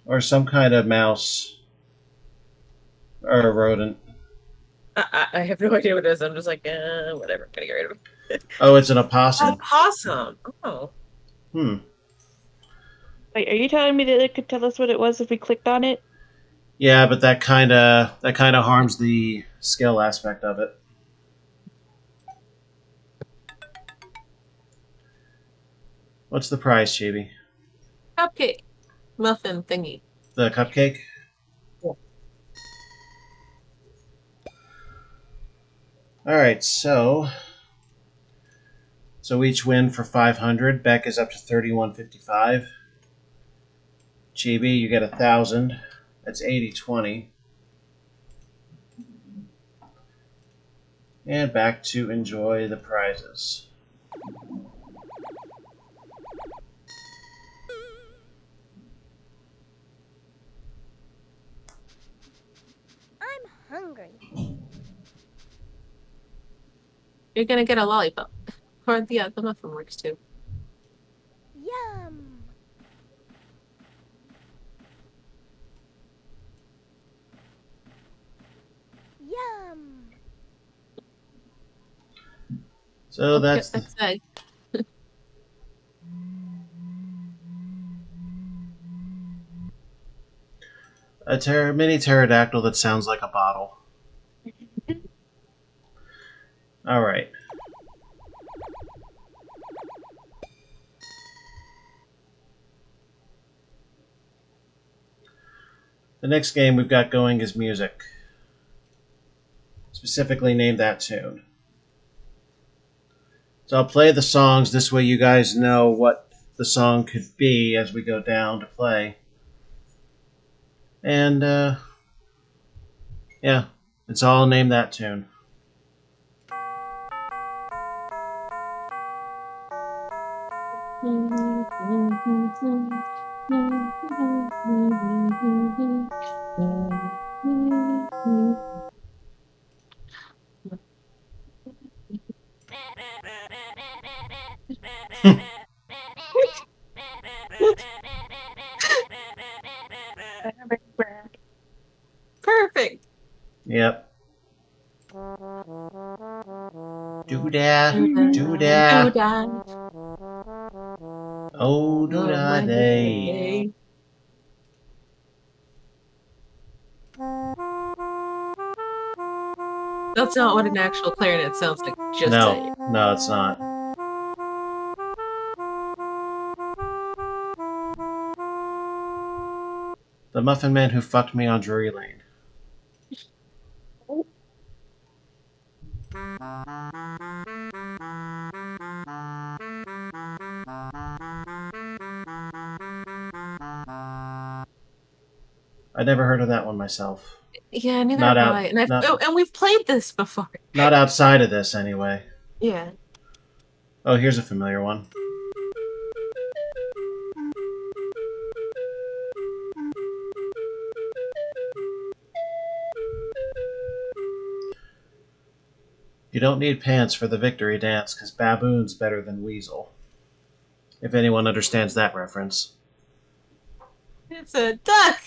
or some kind of mouse, or a rodent. I have no idea what it is. I'm just like, whatever. I'm gonna get rid of it. Oh, it's an opossum. Opossum. Oh. Wait, are you telling me that it could tell us what it was if we clicked on it? Yeah, but that kind of harms the skill aspect of it. What's the prize, Chibi? Cupcake. Muffin thingy. The cupcake? Yeah. Alright, so each win for 500. Beck is up to 3155. Chibi, you get 1,000. That's 80-20. And back to enjoy the prizes. I'm hungry. You're gonna get a lollipop. Or the muffin works too. Yum. Yum. So that's egg. a mini pterodactyl that sounds like a bottle. Alright. The next game we've got going is music. Specifically named that tune. So I'll play the songs, this way you guys know what the song could be as we go down to play. And, yeah, it's all named that tune. Perfect. Yep. Doodah, doodah. Oh, doodah day. That's not what an actual clarinet sounds like. Just No, no, it's not. The Muffin Man Who Fucked Me on Drury Lane. I never heard of that one myself. Yeah, neither Not have out- I. And, not- and we've played this before. Not outside of this, anyway. Yeah. Oh, here's a familiar one. You don't need pants for the victory dance, 'cause baboon's better than weasel. If anyone understands that reference. It's a duck.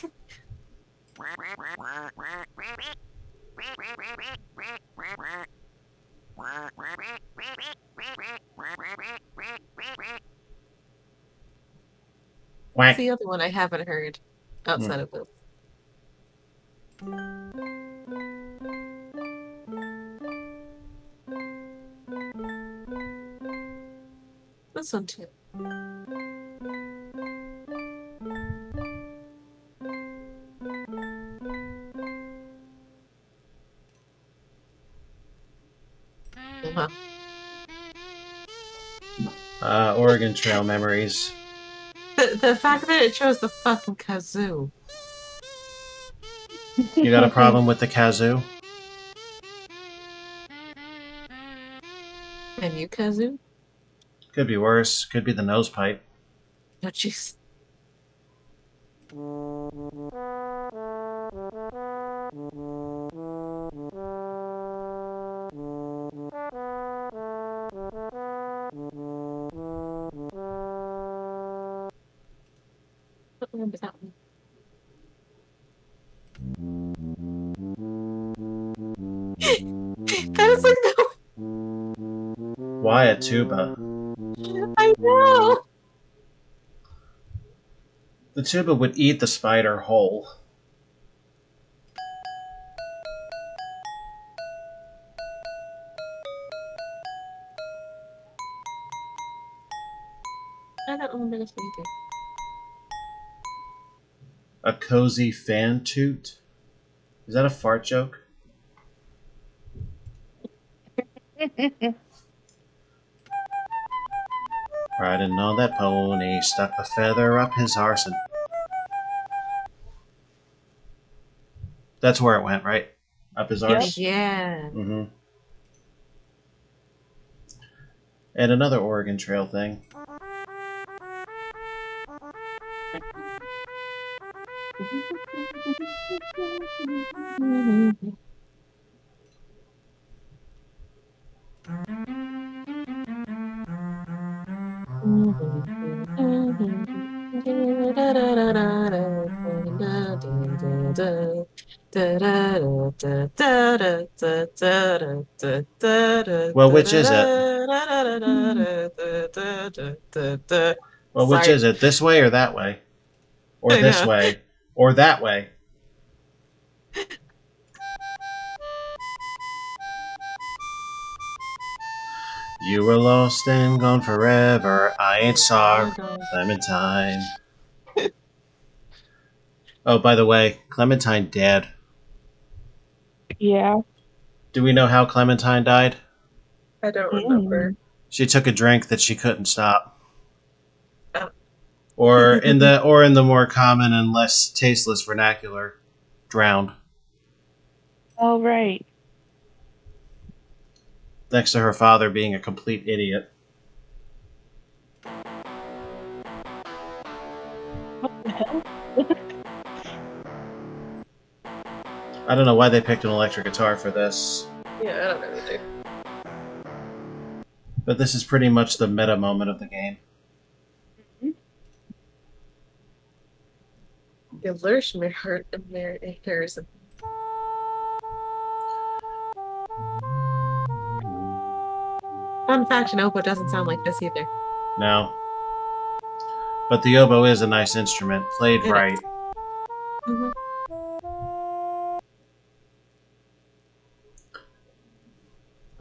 What's the other one I haven't heard outside of this? This one too. Oregon Trail memories. The fact that it chose the fucking kazoo. You got a problem with the kazoo? And you kazoo? Could be worse. Could be the nose pipe. Oh, jeez. Don't remember that one. I was like, no. Why a tuba? I know. The tuba would eat the spider whole. I don't remember this one A cozy fan toot? Is that a fart joke? Riding on that pony, stuck a feather up his arson. That's where it went, right? Up his arse? Yeah. Mm-hmm. And another Oregon Trail thing. Well, which is it? Well, which Sorry. is it? This way or that way? Or I this know. way? Or that way? You were lost and gone forever. I ain't sorry, Clementine. Oh, by the way, Clementine dead. Yeah. Do we know how Clementine died? I don't remember. She took a drink that she couldn't stop. Oh. Or in the more common and less tasteless vernacular, drowned. Oh, right. Thanks to her father being a complete idiot. What the hell? I don't know why they picked an electric guitar for this. Yeah, I don't know either. But this is pretty much the meta moment of the game. The Lurch hurt hairs. Fun fact, an oboe doesn't sound like this either. No. But the oboe is a nice instrument, played It right. is. Mm-hmm.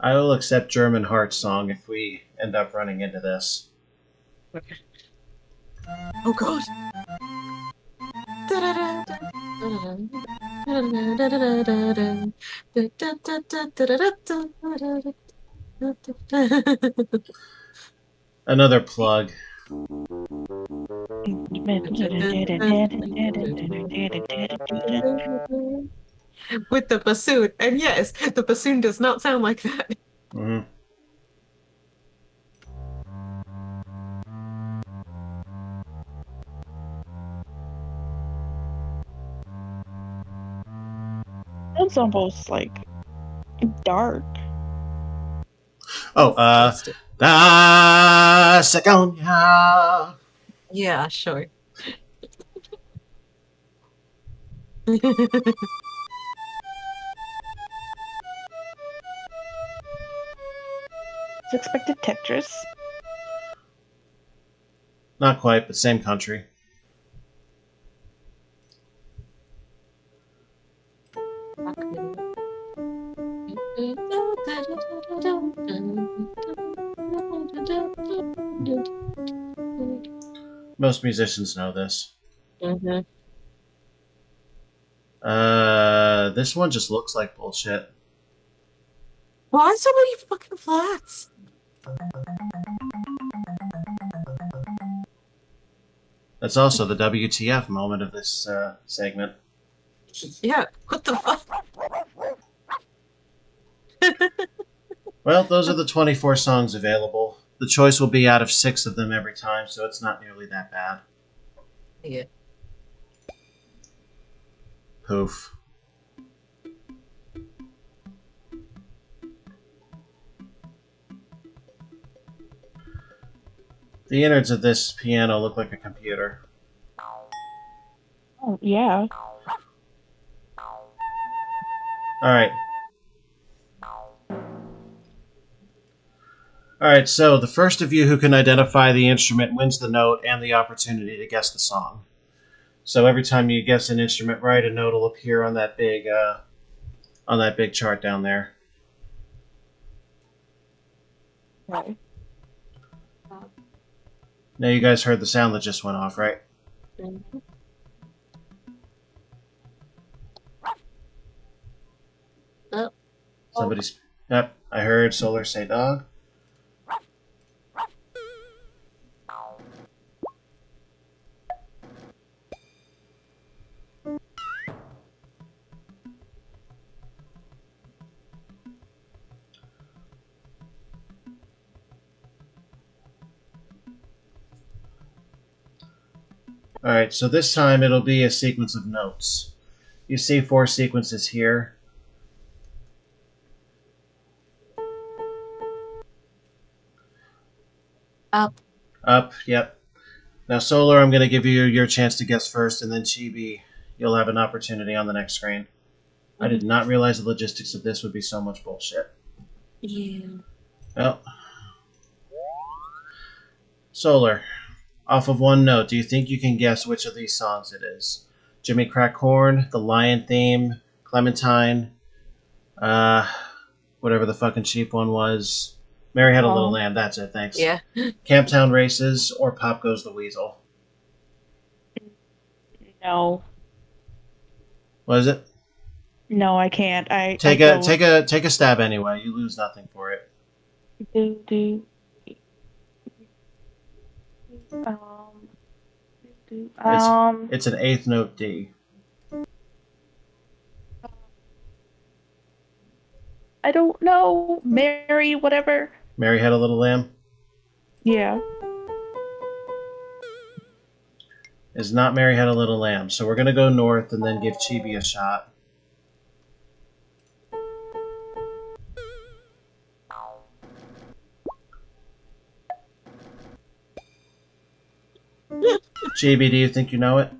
I will accept German Heart Song if we end up running into this. Okay. Oh god. Another plug. With the bassoon. And yes, the bassoon does not sound like that. Mm-hmm. It's almost like dark. Oh, Da Segonia. Yeah, sure. It's expected Tetris. Not quite, but same country. Most musicians know this. Mm-hmm. This one just looks like bullshit. Why so many fucking flats? That's also the WTF moment of this segment. Yeah, what the fuck? Well, those are the 24 songs available. The choice will be out of 6 of them every time, so it's not nearly that bad. Yeah. Poof. The innards of this piano look like a computer. Oh, yeah. Alright. Alright, so the first of you who can identify the instrument wins the note and the opportunity to guess the song. So every time you guess an instrument right, a note will appear on that big chart down there. Right. Now you guys heard the sound that just went off, right? Mm-hmm. Oh. Somebody's... Yep, I heard Solar say dog. Alright, so this time it'll be a sequence of notes. You see 4 sequences here. Up. Up, yep. Now, Solar, I'm going to give you your chance to guess first, and then Chibi, you'll have an opportunity on the next screen. I did not realize the logistics of this would be so much bullshit. Yeah. Well, Solar, off of one note, do you think you can guess which of these songs it is? Jimmy Crack Corn, the Lion theme, Clementine, whatever the fucking cheap one was. Mary Had a Little Lamb, that's it, thanks. Yeah. Camptown Races, or Pop Goes the Weasel? No. What is it? No, I can't. Take a stab anyway. You lose nothing for it. It's an 8th note D. I don't know. Mary, whatever. Mary Had a Little Lamb? Yeah. Is not Mary Had a Little Lamb. So we're going to go north and then give Chibi a shot. Chibi, do you think you know it?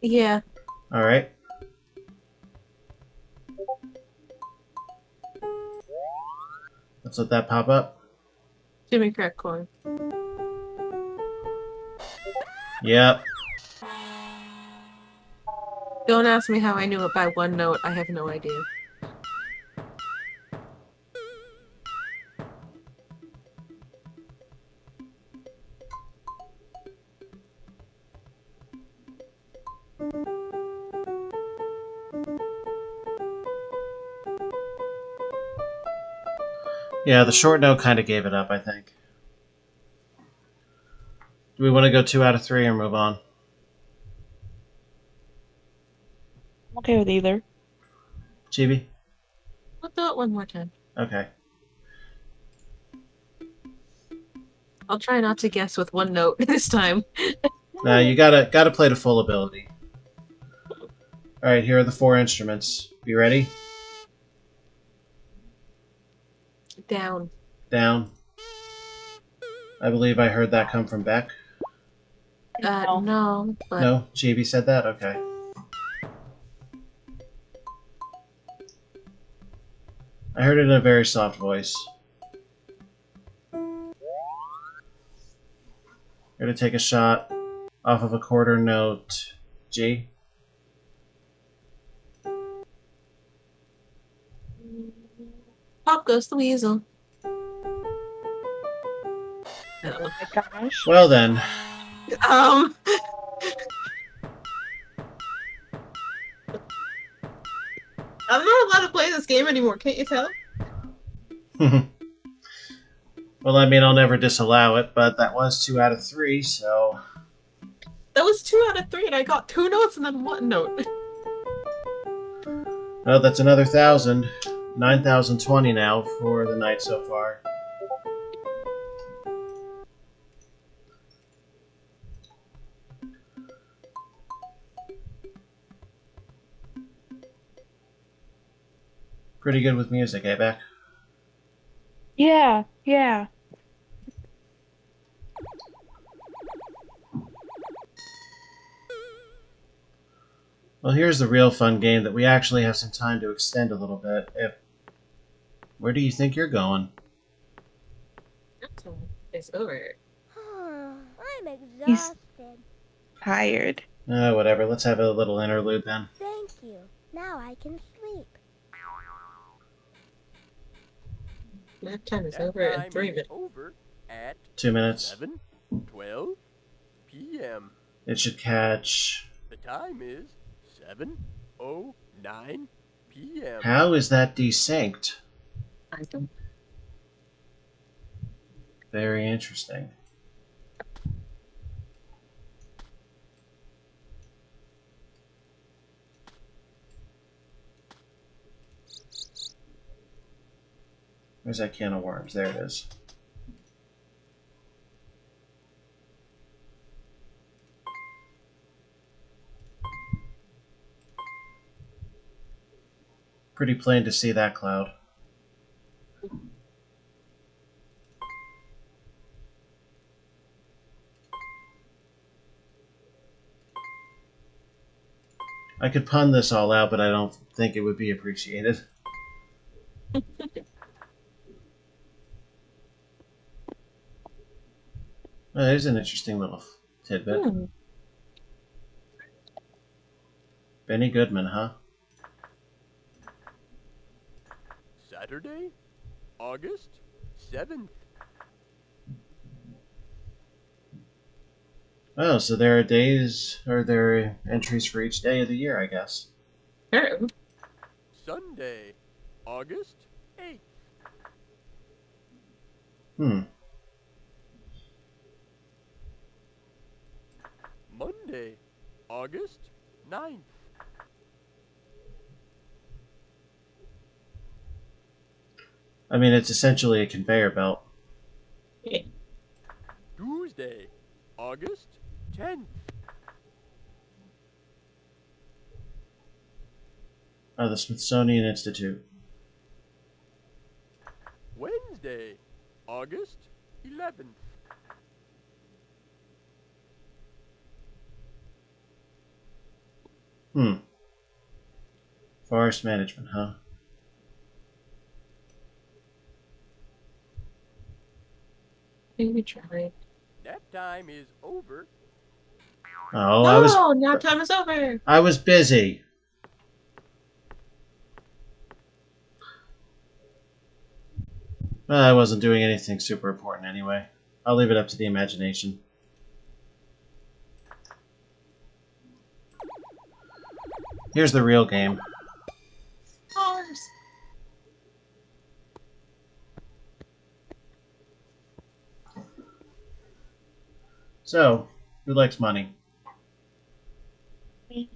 Yeah. Alright. Let's let that pop up. Jimmy Crack Corn. Yep. Don't ask me how I knew it by one note. I have no idea. Yeah, the short note kind of gave it up, I think. Do we want to go 2 out of 3 or move on? I'm okay with either. Chibi? We'll do it one more time. Okay. I'll try not to guess with one note this time. Now you gotta play to full ability. Alright, here are the 4 instruments. You ready? Down. Down. I believe I heard that come from Beck. No, but... No? Chibi said that? Okay. I heard it in a very soft voice. Gonna take a shot off of a quarter note. G. Pop Goes the Weasel. Oh my gosh. Well then. I'm not allowed to play this game anymore, can't you tell? Well, I mean, I'll never disallow it, but that was 2 out of 3, so... That was 2 out of 3, and I got 2 notes and then 1 note. Well, that's another 1,000. 9,020 now for the night so far. Pretty good with music, eh, Beck? Yeah, yeah. Well, here's the real fun game that we actually have some time to extend a little bit. Where do you think you're going? It's over. I'm exhausted. Tired. Whatever. Let's have a little interlude then. Thank you. Now I can sleep. Nap time is Nap over in time 3 is minutes. over at 2 minutes. 7:12 p.m. It should catch... The time is 7:09 p.m. How is that desynced? I don't. Very interesting. Where's that can of worms? There it is. Pretty plain to see that cloud. I could pun this all out, but I don't think it would be appreciated. Oh, there's an interesting little tidbit. Benny Goodman, huh? Saturday, August 7th. Oh, so there are days, or there are entries for each day of the year, I guess. Oh. Sunday, August 8th. Monday, August 9th. I mean, it's essentially a conveyor belt. Yeah. Tuesday, August 10th. Oh, the Smithsonian Institute. Wednesday, August 11th. Forest management, huh? Maybe try. Nap time is over. Oh, Nap time is over. I was busy. I wasn't doing anything super important anyway. I'll leave it up to the imagination. Here's the real game. Cars. So, who likes money? Me.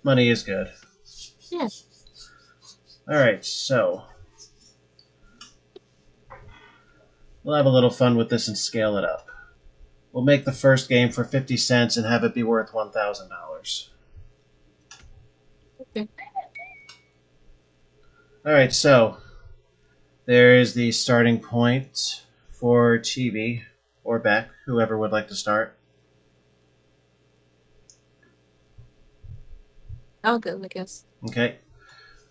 Money is good. Yes. Alright, so... we'll have a little fun with this and scale it up. We'll make the first game for 50 cents and have it be worth $1,000. Okay. Alright, so... there is the starting point for Chibi, or Beck, whoever would like to start. I'll go, I guess. Okay.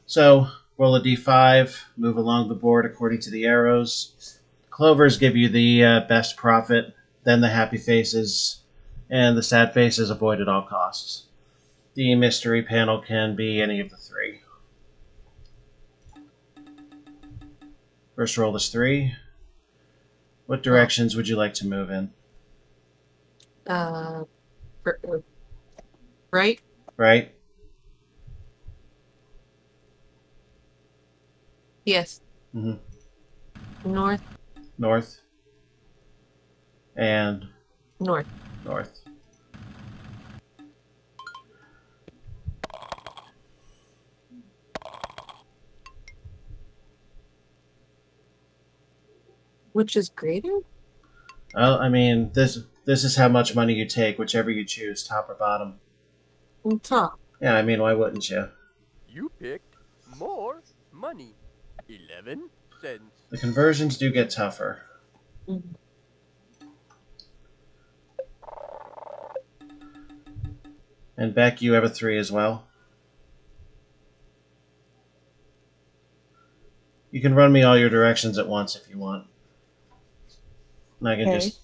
So, roll a d5, move along the board according to the arrows. Clovers give you the best profit, then the happy faces, and the sad faces avoid at all costs. The mystery panel can be any of the three. First roll is 3. What directions would you like to move in? Right? Right? Yes. Mm-hmm. North. North. And North. north. Which is greater? Well, I mean, this is how much money you take, whichever you choose, top or bottom. Top. Yeah, I mean, why wouldn't you? You picked more money. 11 cents. The conversions do get tougher. Mm-hmm. And Beck, you have a 3 as well. You can run me all your directions at once if you want. And I can Okay. just...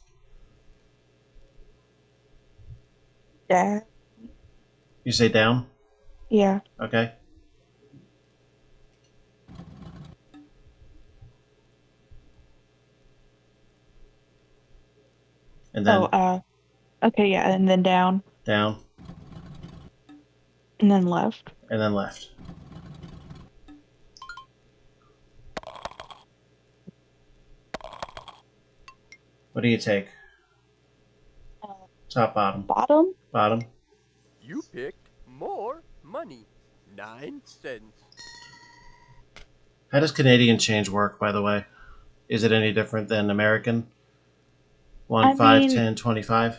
Yeah. You say down? Yeah. Okay. And then okay, yeah, and then down, down, and then left. and then left. What do you take? Top, bottom. Bottom? Bottom. You picked more money. 9 cents. How does Canadian change work, by the way? Is it any different than American? 1, 5, 10, 25?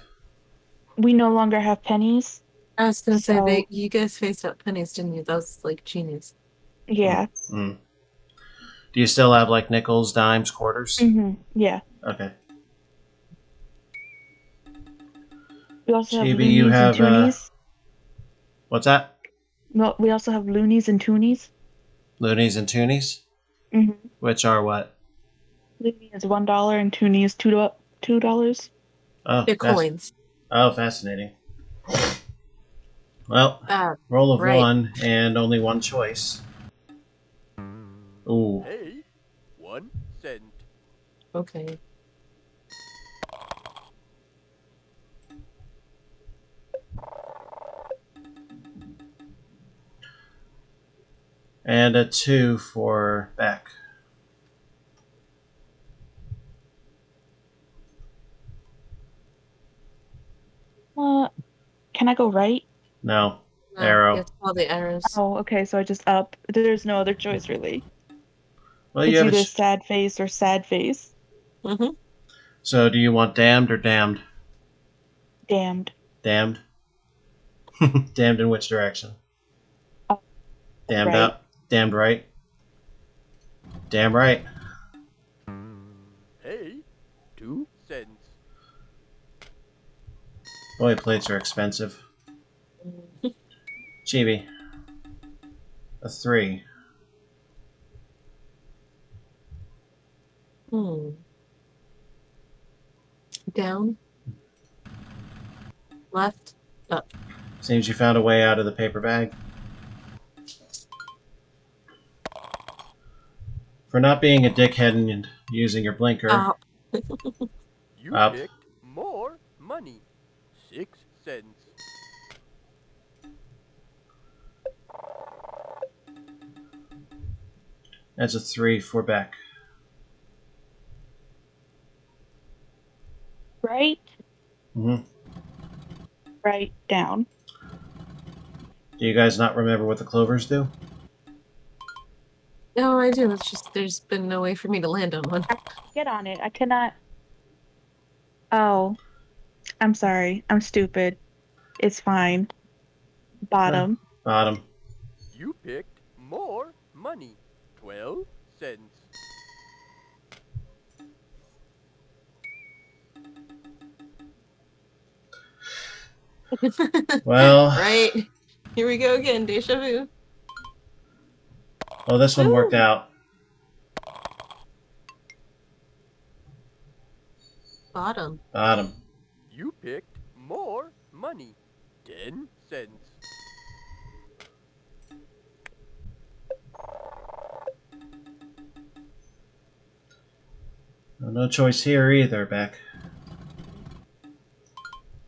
We no longer have pennies. I was gonna So- say you guys phased out pennies, didn't you? That was like genius. Yeah. Mm. Do you still have like nickels, dimes, quarters? Yeah. Okay. We also have Chibi, loonies you have, and toonies. What's that? No, we also have loonies and toonies. Loonies and toonies? Mm-hmm. Which are what? Loonie is $1 and toonie is $2. Oh, They're coins. Oh, fascinating. Well, Ah, roll of right. 1 and only one choice. Ooh. Hey, 1 cent. okay. And a 2 for Beck. Can I go right? No. No, Arrow. You have to follow the arrows. Oh, okay, so I just up. There's no other choice, really. Well, you It's have either sad face or sad face. Mm-hmm. So, do you want damned or damned? Damned. Damned? Damned in which direction? Damned right. up? Damned right? Damn right. Hey, 2 cents. Boy, plates are expensive. Chibi. A 3. Down. Left. Up. Seems you found a way out of the paper bag. For not being a dickhead and using your blinker. Up. You Up. picked more money. 6 cents. That's a 3 for Beck. Right? Mm-hmm. Right, down. Do you guys not remember what the clovers do? No, I do. It's just there's been no way for me to land on one. Get on it. I cannot. Oh. I'm sorry. I'm stupid. It's fine. Bottom. Bottom. You picked more money. 12 cents. Well, Right. Here we go again. Deja vu. well, this one worked Woo. out. Bottom. Bottom. You picked more money. 10 cents. No choice here either, Beck.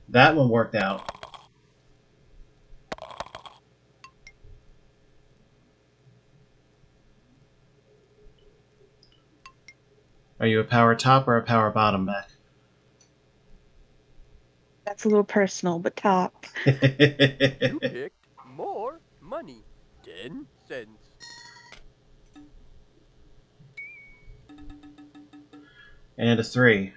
That one worked out. Are you a power top or a power bottom, Beck? That's a little personal, but top. You picked more money. 10 cents. And a 3.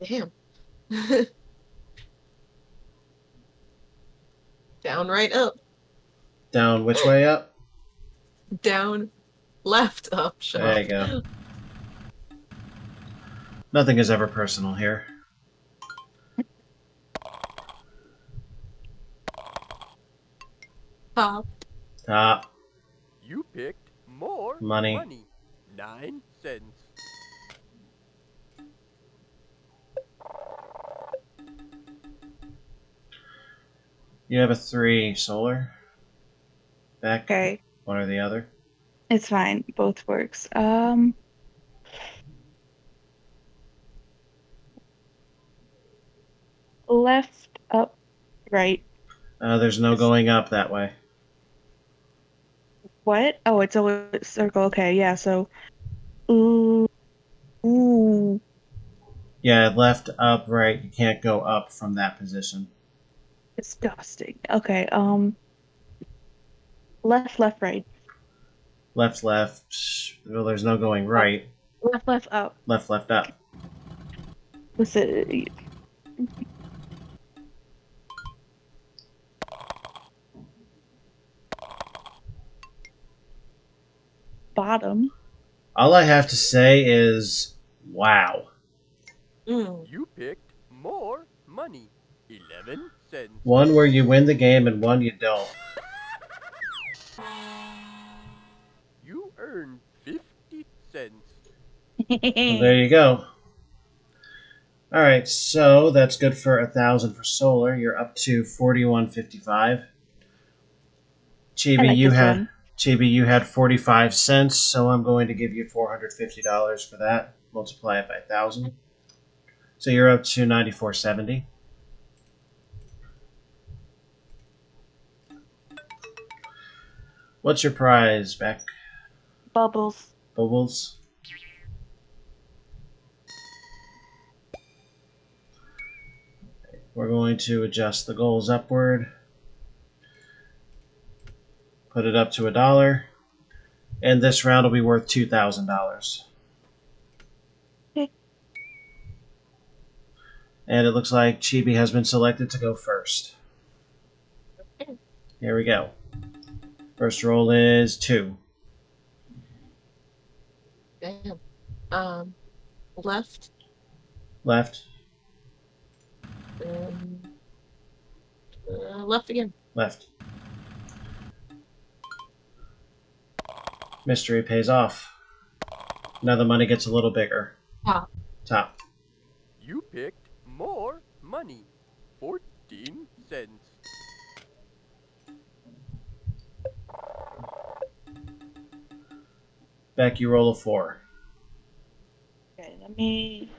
Damn. Down, right, up. Down which way up? Down, left, up. Shut There up. you go. Nothing is ever personal here. Top. Top. You picked more Money. 9 cents. You have a 3 solar. Beck. Okay. One or the other. It's fine. Both works. Left, up, right. There's no going up that way. What? Oh, it's a circle. Okay, yeah, so. Ooh. Ooh. Yeah, left, up, right. You can't go up from that position. Disgusting. Okay, left, left, right. Left, left. Well, there's no going right. Left, left, up. Left, left, up. What's it? Bottom. All I have to say is, wow. You picked more money. 11 cents. One where you win the game and one you don't. You earned 50 cents. Well, there you go. Alright, so that's good for 1,000 for solar. You're up to 41.55. Chibi, you had 45 cents, so I'm going to give you $450 for that. Multiply it by 1,000. So you're up to 94.70. What's your prize, Beck? Bubbles. Bubbles? We're going to adjust the goals upward. Put it up to $1. And this round will be worth $2,000. Okay. And it looks like Chibi has been selected to go first. Here we go. First roll is 2. Damn. Left. Left. Left again. Left. Mystery pays off. Now the money gets a little bigger. Top. Top. You picked more money. 14 cents. Beck, you roll a 4. Okay, let me.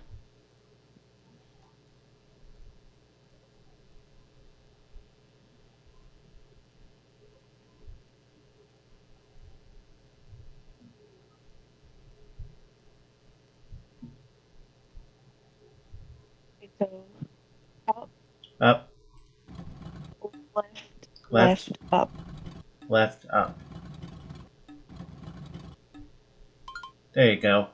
So, up, Up. left, Left. up. Left. Up. There you go.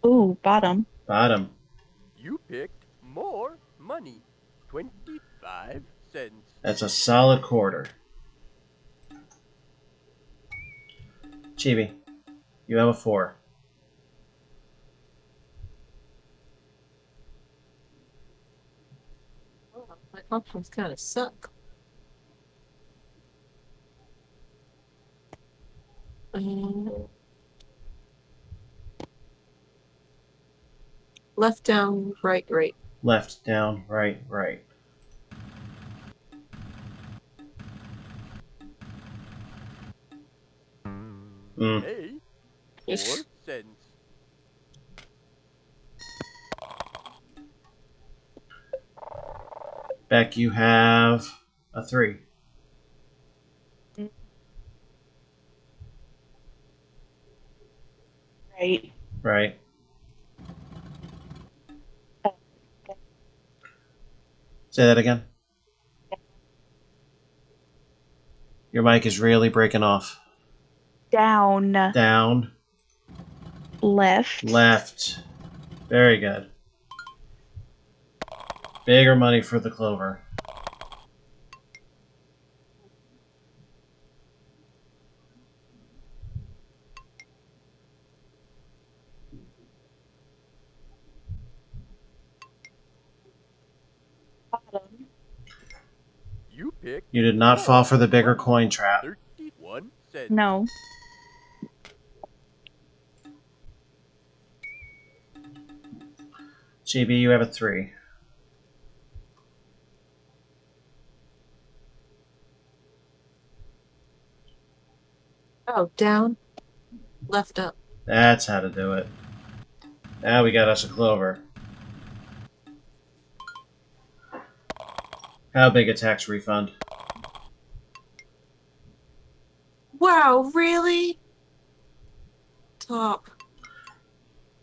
Ooh, bottom. Bottom. You picked more money. 25 cents. That's a solid quarter. Chibi, you have a 4. My options kind of suck. Left, down, right, right. Left, down, right, right. Hey, 4 cents. Beck, you have a 3. Right. Right. Say that again. Your mic is really breaking off. Down. Down. Left. Left. Very good. Bigger money for the clover. Bottom. You picked. You did not fall for the bigger coin trap. 31 cents. No. Chibi, you have a 3. Oh, down, left, up. That's how to do it. Now we got us a clover. How big a tax refund? Wow, really? Top.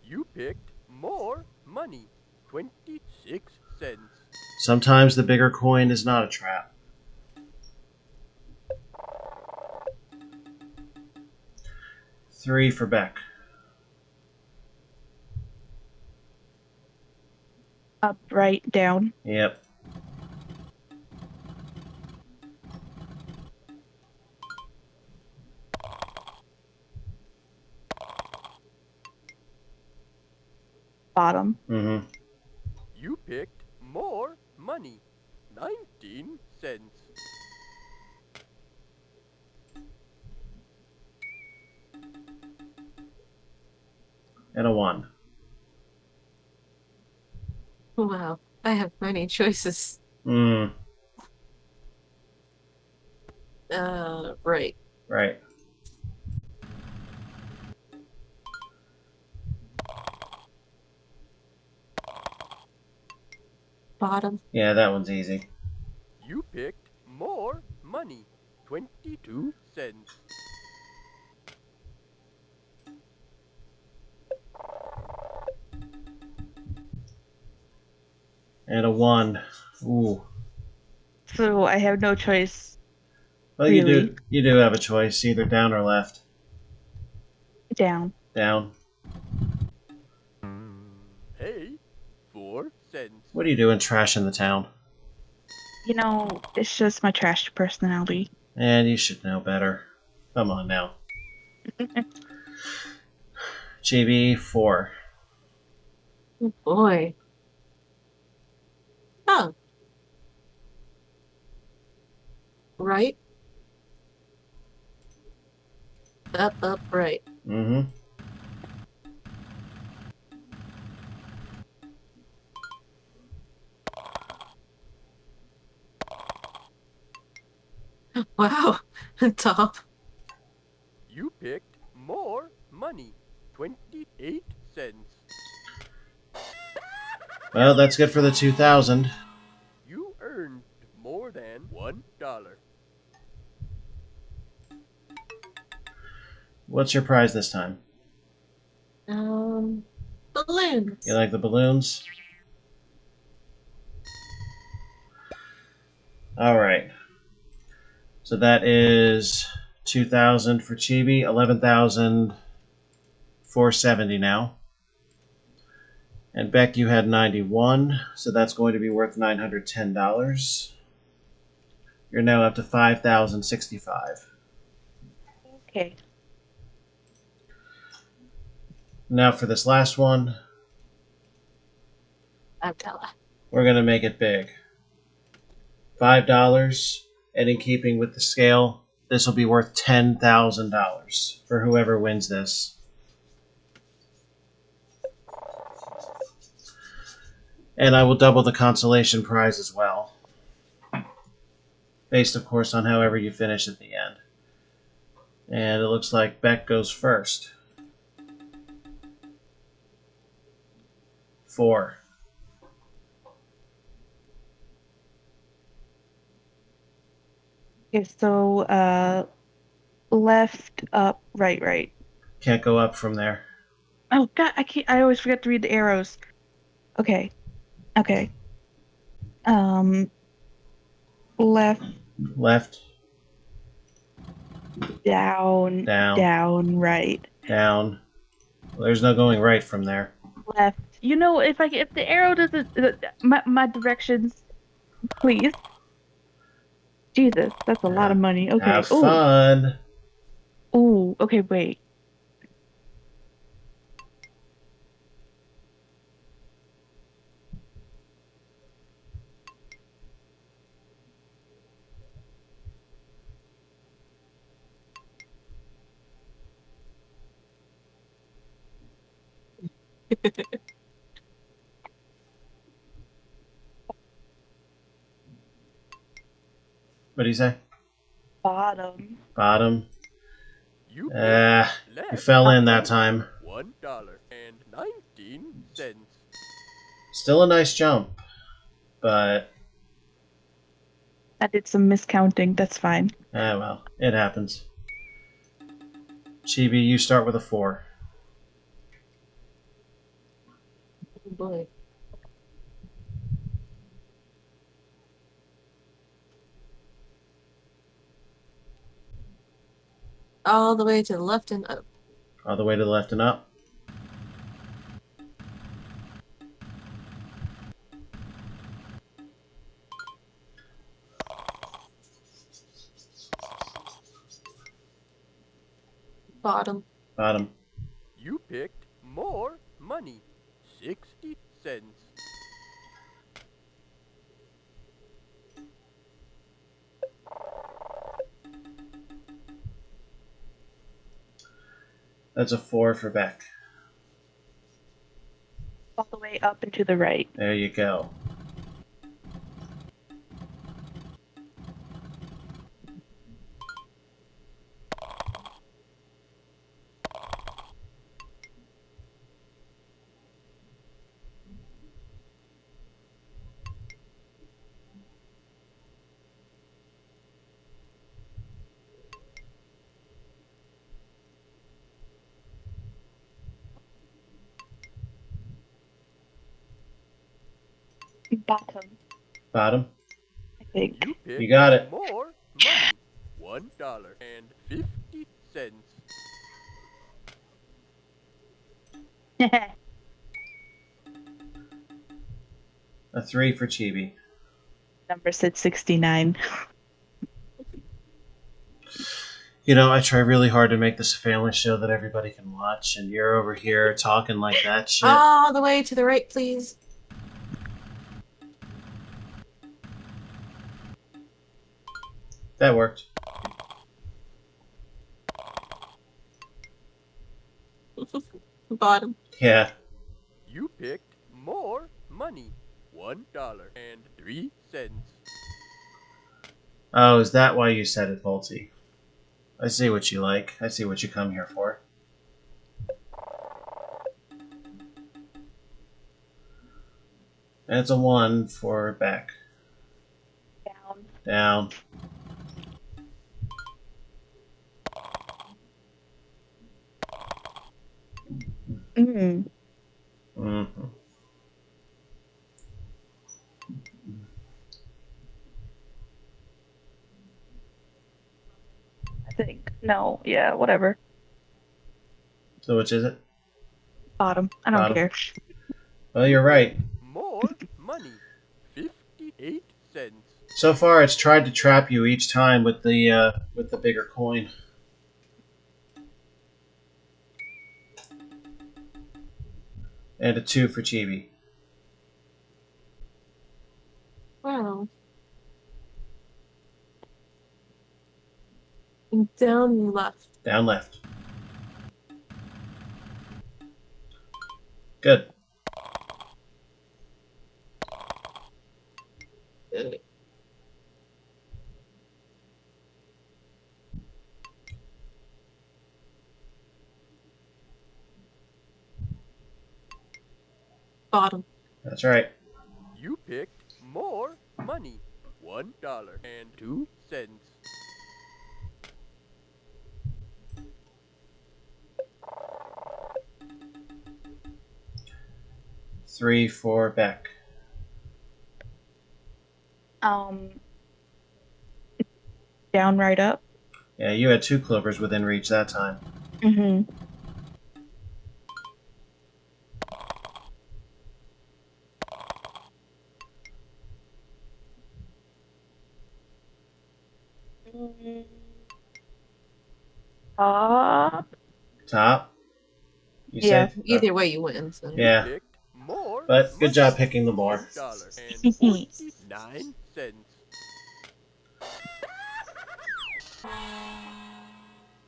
You picked more money. 26 cents. Sometimes the bigger coin is not a trap. $3 for Beck. Up, right, down. Yep. Bottom. Mm-hmm. You picked more money. 19 cents. And a 1. Wow, I have many choices. Mm. Right. Right. Bottom. Yeah, that one's easy. You picked more money. 22 cents. And a 1. Ooh. So I have no choice. Well, Really? you do have a choice, either down or left. Down. Down. Hey, 4 cents. What are you doing trashing the town? You know, it's just my trash personality. And you should know better. Come on now. Chibi, 4. Oh boy. Oh. Right. Up, right. Mm-hmm. Wow. Top. You picked more money. 28 cents. Well, that's good for the 2,000. You earned more than $1. What's your prize this time? Balloons. You like the balloons? Alright. So that is 2,000 for Chibi, 11,470 now. And Beck, you had 91, so that's going to be worth $910. You're now up to 5,065. Okay. Now for this last one, Abdallah. we're going to make it big. $5, and in keeping with the scale, this will be worth $10,000 for whoever wins this. And I will double the consolation prize as well. Based, of course, on however you finish at the end. And it looks like Beck goes first. 4. Okay, so left, up, right, right. Can't go up from there. Oh God, I always forget to read the arrows. Okay. Okay. Left, Left, down, down, down, right. down. Well, there's no going right from there. Left. You know, if the arrow doesn't my directions, please. Jesus, that's a lot of money. Okay. Have Oh. fun. Oh. Okay. Wait. What do you say? Bottom. Bottom. You You picked left. fell in that time. $1 and 19 cents. Still a nice jump, but I did some miscounting. That's fine. well, it happens. Chibi, you start with a 4. Oh boy. All the way to the left and up. All the way to the left and up. Bottom. Bottom. You picked more money. 60 cents. That's a 4 for Beck. All the way up and to the right. There you go. Bottom, Bottom. I think. You picked You got it. more money. $1.50. A 3 for Chibi. Number said 69. You know, I try really hard to make this a family show that everybody can watch, and you're over here talking like that shit. All the way to the right, please. That worked. Bottom. Yeah. You picked more money. $1.03. Oh, is that why you said it, Volty? I see what you like. I see what you come here for. That's a 1 for Beck. Down. Down. Mm. Mm-hmm. I think. No, yeah, whatever. So which is it? Bottom. I don't Bottom. care. Well, you're right. More money. 58 cents. So far, it's tried to trap you each time with the bigger coin. And a 2 for Chibi. Wow. Down left. Down left. Good. Bottom. That's right. You picked more money. $1.02. 3 for Beck. Down, right, up. Yeah, you had 2 clovers within reach that time. Mm-hmm. Top. You Yeah. said? Either way, you win. So. Yeah. Picked more But good money. job picking the more. $1.49.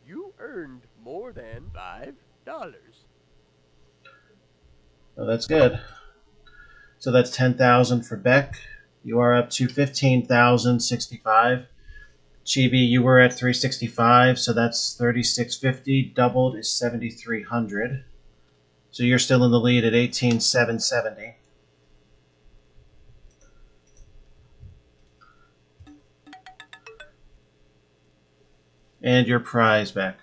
You earned more than $5. Oh, that's good. So that's 10,000 for Beck. You are up to 15,065. Chibi, you were at 365, so that's 3,650. Doubled is 7,300. So you're still in the lead at 18,770. And your prize, Beck.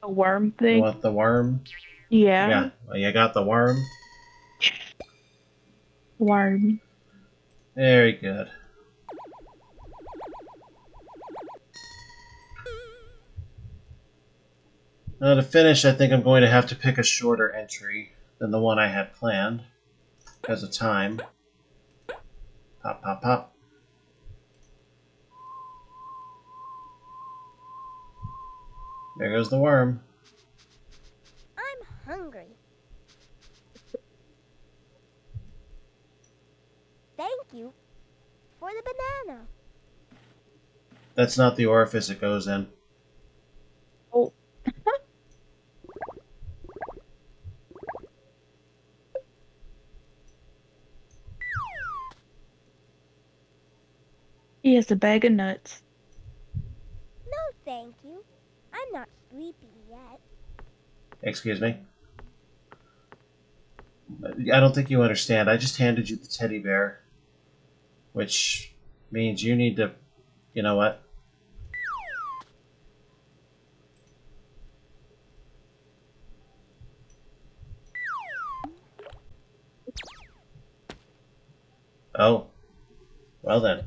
A worm You thing. want the worm? Yeah. Yeah. Well, you got the worm. Worm. Very good. Now to finish, I think I'm going to have to pick a shorter entry than the one I had planned because of time. Pop, pop, pop. There goes the worm. I'm hungry. Thank you for the banana. That's not the orifice it goes in. Oh. He has a bag of nuts. No, thank you. I'm not sleepy yet. Excuse me? I don't think you understand. I just handed you the teddy bear. Which means you need to... You know what? Oh. Well then.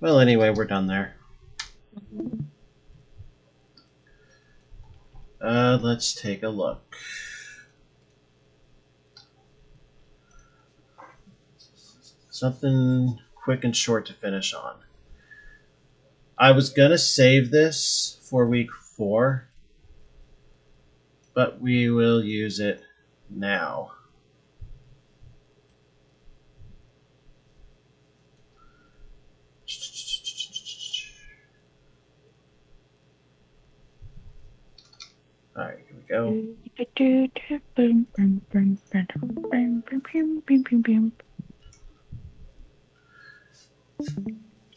Well, anyway, we're done there. Let's take a look. Something quick and short to finish on. I was going to save this for week 4, but we will use it now. Alright, here we go.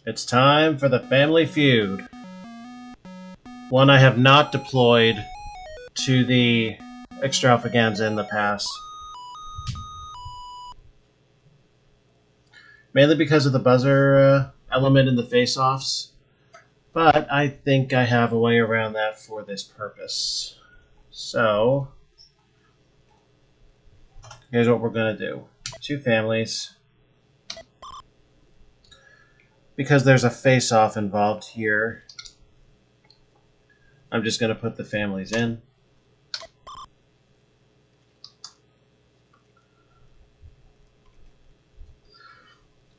It's time for the Family Feud. One I have not deployed to the ExtrAlphaGanza in the past. Mainly because of the buzzer element in the face-offs. But I think I have a way around that for this purpose. So, here's what we're going to do. 2 families. Because there's a face-off involved here, I'm just going to put the families in.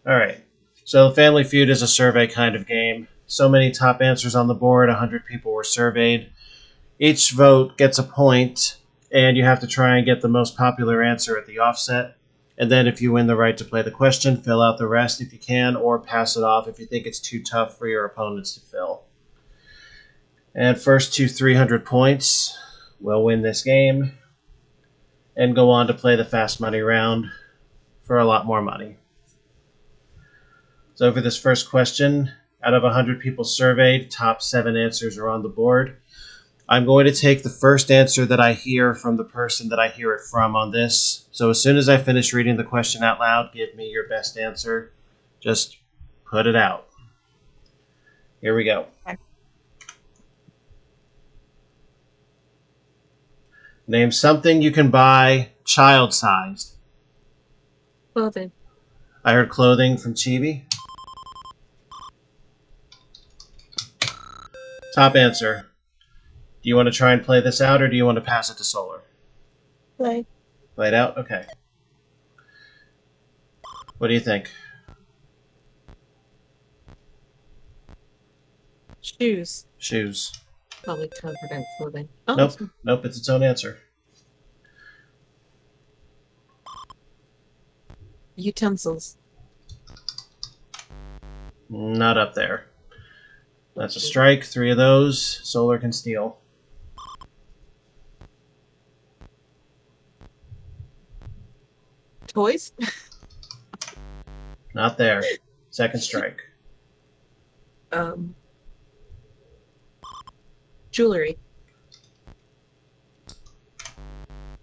Alright, so Family Feud is a survey kind of game. So many top answers on the board, 100 people were surveyed. Each vote gets a point, and you have to try and get the most popular answer at the offset. And then if you win the right to play the question, fill out the rest if you can, or pass it off if you think it's too tough for your opponents to fill. And first to 300 points will win this game, and go on to play the fast money round for a lot more money. So for this first question, out of 100 people surveyed, top 7 answers are on the board. I'm going to take the first answer that I hear from the person that I hear it from on this. So as soon as I finish reading the question out loud, give me your best answer. Just put it out. Here we go. Name something you can buy child-sized. Clothing. I heard clothing from Chibi. Top answer. Do you want to try and play this out, or do you want to pass it to Solar? Play. Play it out? Okay. What do you think? Shoes. Shoes. Probably confident clothing. Oh, Nope. Nope, it's its own answer. Utensils. Not up there. That's a strike. 3 of those. Solar can steal. Toys? Not there. Second strike. Jewelry.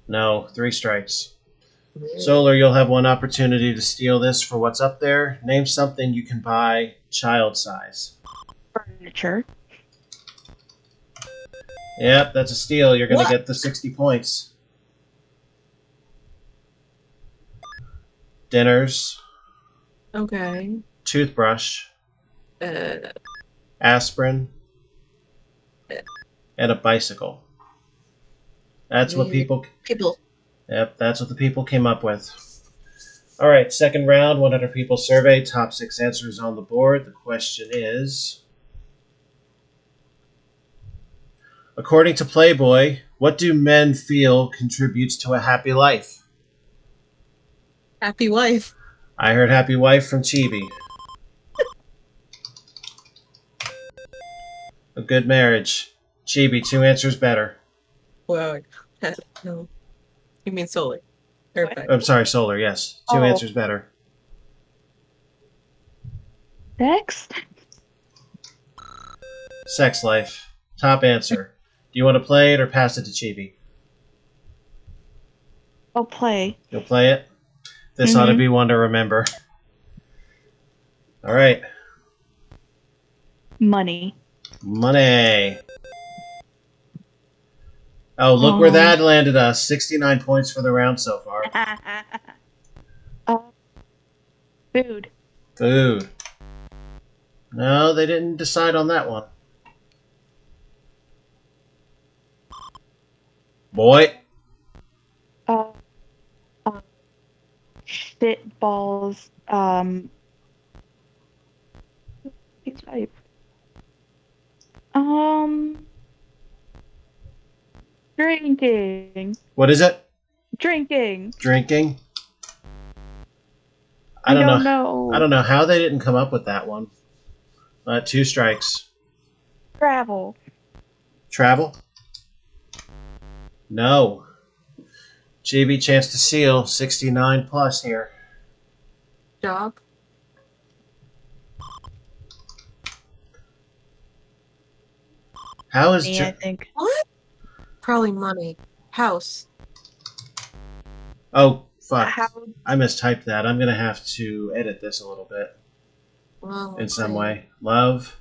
No, 3 strikes. Solar, you'll have one opportunity to steal this for what's up there. Name something you can buy child size. Furniture. Yep, that's a steal. You're going to What? get the 60 points. Dinners. Okay. Toothbrush. Uh, Aspirin. And a bicycle. That's what people... People. Yep, that's what the people came up with. Alright, second round, 100 people survey, top 6 answers on the board. The question is... According to Playboy, what do men feel contributes to a happy life? Happy wife. I heard happy wife from Chibi. A good marriage. Chibi, 2 answers better. Well, no. You mean solar. Perfect. I'm sorry, Solar, yes. 2 answers better. Sex? Sex life. Top answer. Do you want to play it or pass it to Chibi? I'll play. You'll play it? This ought to be one to remember. Alright. Money. Money. Oh, look where that landed us. 69 points for the round so far. Food. Food. No, they didn't decide on that one. Boy. Shit balls. Type. Drinking. What is it? Drinking. Drinking? I don't know. I don't know how they didn't come up with that one. 2 strikes. Travel. Travel? No. Chibi, chance to seal. 69 plus here. Job. How is Me, I think. What? Probably money. House. Oh, fuck. How? I mistyped that. I'm going to have to edit this a little bit. Well, In some way. Love.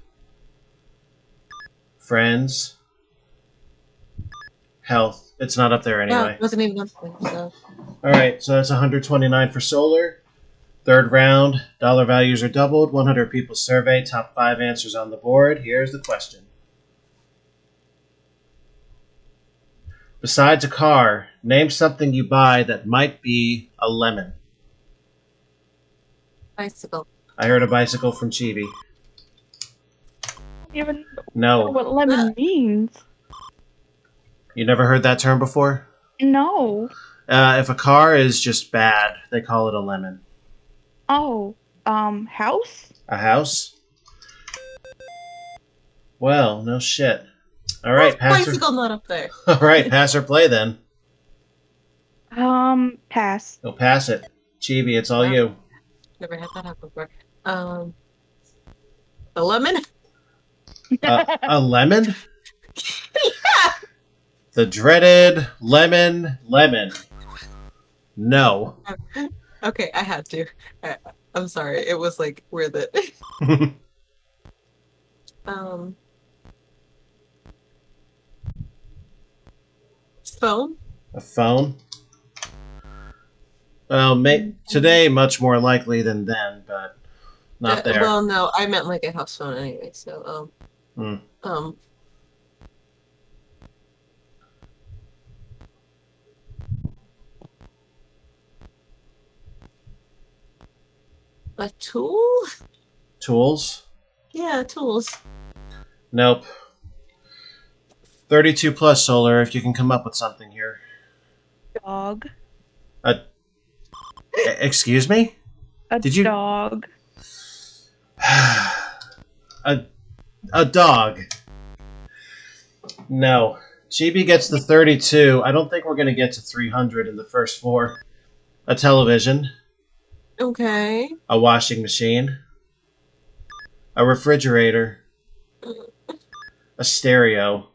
Friends. Health. It's not up there Yeah, anyway. it wasn't even up there, so. Alright, so that's 129 for Solar. Third round. Dollar values are doubled. 100 people surveyed. Top 5 answers on the board. Here's the question. Besides a car, name something you buy that might be a lemon. Bicycle. I heard a bicycle from Chibi. I don't even know No. what lemon means. You never heard that term before? No. If a car is just bad, they call it a lemon. Oh. House? A house? Well, no shit. Alright, pass or... Bicycle not up there. Alright, pass or play then. Pass. Go pass it. Chibi, it's all Wow. you. Never had that happen before. A lemon? A lemon? Yeah! The dreaded lemon. No. Okay, I had to. I'm sorry. It was like worth it. Phone? A phone? Well, today much more likely than then, but not there. Well, no, I meant like a house phone anyway. So, a tool? Tools? Yeah, tools. Nope. 32 plus Solar, if you can come up with something here. Dog. Excuse me? Did you... Dog. a dog. No. Chibi gets the 32. I don't think we're going to get to 300 in the first 4. A television. Okay. A washing machine. A refrigerator. A stereo.